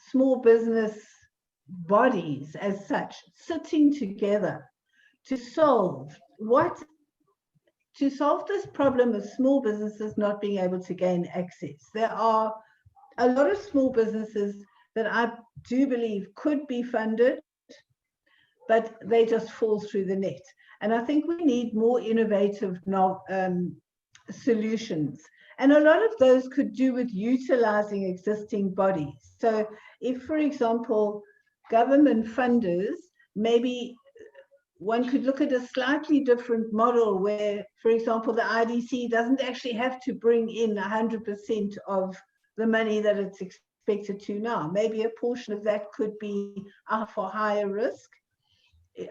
small business bodies as such sitting together to solve this problem of small businesses not being able to gain access. There are a lot of small businesses that I do believe could be funded, but they just fall through the net. And I think we need more innovative solutions. And a lot of those could do with utilizing existing bodies. So if, for example, government funders, maybe one could look at a slightly different model where, for example, the IDC doesn't actually have to bring in 100% of the money that it's expected to now. Maybe a portion of that could be for higher risk.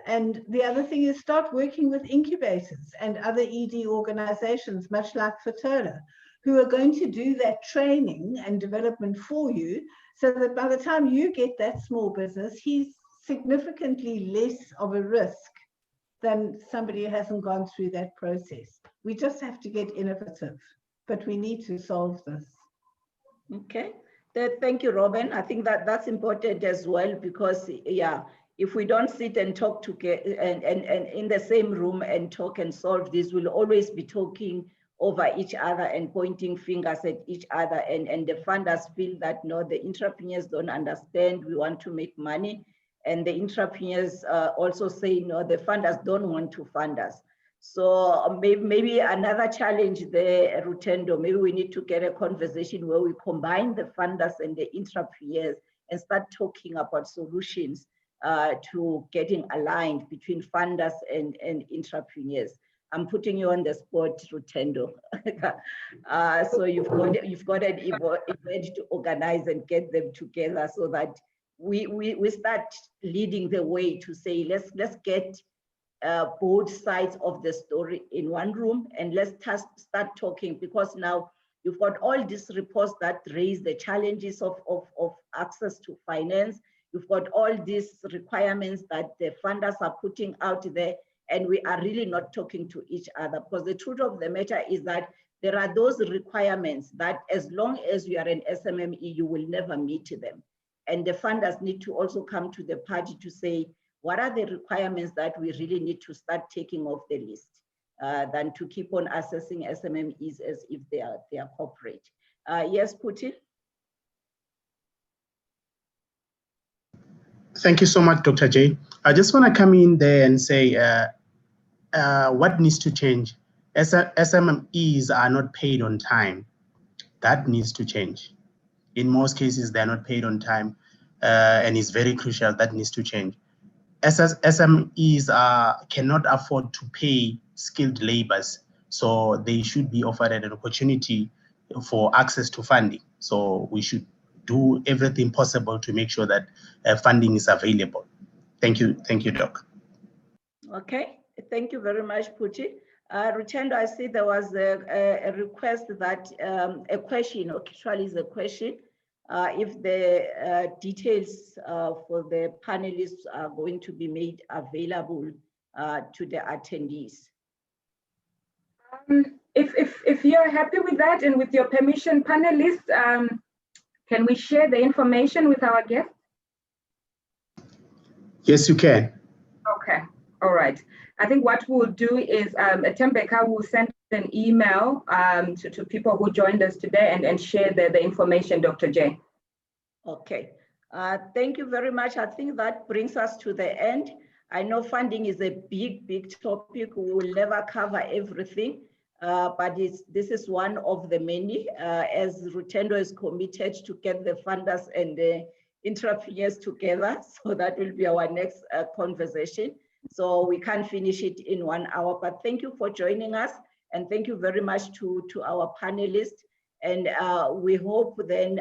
And the other thing is start working with incubators and other ED organizations, much like Fatola, who are going to do that training and development for you, so that by the time you get that small business, he's significantly less of a risk than somebody who hasn't gone through that process. We just have to get innovative, but we need to solve this. Okay, thank you, Robynne. I think that's important as well, because yeah, if we don't sit and talk together and in the same room and talk and solve this, we'll always be talking over each other and pointing fingers at each other, and the funders feel that no, the entrepreneurs don't understand, we want to make money, and the entrepreneurs also say no, the funders don't want to fund us. So maybe another challenge there, Rutendo, maybe we need to get a conversation where we combine the funders and the entrepreneurs and start talking about solutions to getting aligned between funders and entrepreneurs. I'm putting you on the spot, Rutendo. So you've got an event to organize and get them together so that we start leading the way to say, let's get both sides of the story in one room, and let's start talking, because now you've got all these reports that raise the challenges of access to finance. You've got all these requirements that the funders are putting out there, and we are really not talking to each other, because the truth of the matter is that there are those requirements that as long as you are an SMME, you will never meet them. And the funders need to also come to the party to say, what are the requirements that we really need to start taking off the list, than to keep on assessing SMMEs as if they are corporate. Yes, Putin? Thank you so much, Dr. J. I just want to come in there and say what needs to change. SMMEs are not paid on time. That needs to change. In most cases, they're not paid on time, and it's very crucial. That needs to change. SMEs cannot afford to pay skilled laborers, so they should be offered an opportunity for access to funding. So we should do everything possible to make sure that funding is available. Thank you, Doc. Okay, thank you very much, Puti. Rutendo, I see there was a request that a question, actually is a question, if the details for the panelists are going to be made available to the attendees. If you're happy with that and with your permission, panelists, can we share the information with our guests? Yes, you can. Okay, all right. I think what we'll do is Tembeka will send an email to people who joined us today and share the information, Dr. J. Okay, thank you very much. I think that brings us to the end. I know funding is a big topic. We will never cover everything, but this is one of the many, as Rutendo is committed to get the funders and the entrepreneurs together. So that will be our next conversation. So we can't finish it in 1 hour, but thank you for joining us. And thank you very much to our panelists. And we hope then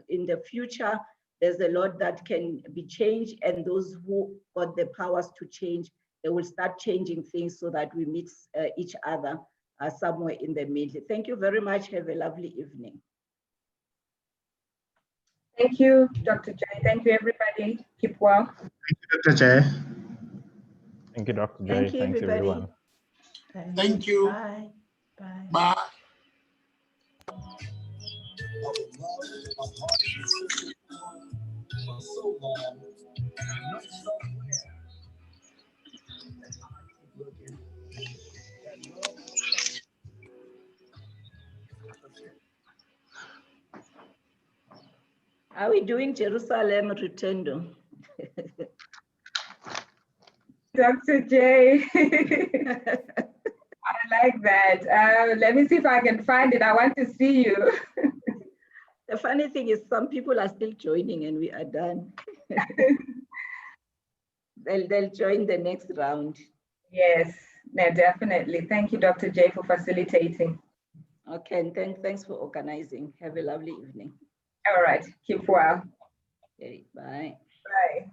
in the future, there's a lot that can be changed, and those who got the powers to change, they will start changing things so that we meet each other somewhere in the middle. Thank you very much. Have a lovely evening. Thank you, Dr. Jay. Thank you, everybody. Keep well. Thank you, Dr. Jay. Thank you, Dr. Jay. Thank you, Thanks, everybody. everyone. Thank you. Bye. Bye. Bye. How are we doing, Jerusalem Rutendo? Dr. J. I like that. Let me see if I can find it. I want to see you. The funny thing is some people are still joining and we are done. They'll join the next round. Yes, no, definitely. Thank you, Dr. J, for facilitating. Okay, and thanks for organizing. Have a lovely evening. All right, keep well. Okay, bye. Bye.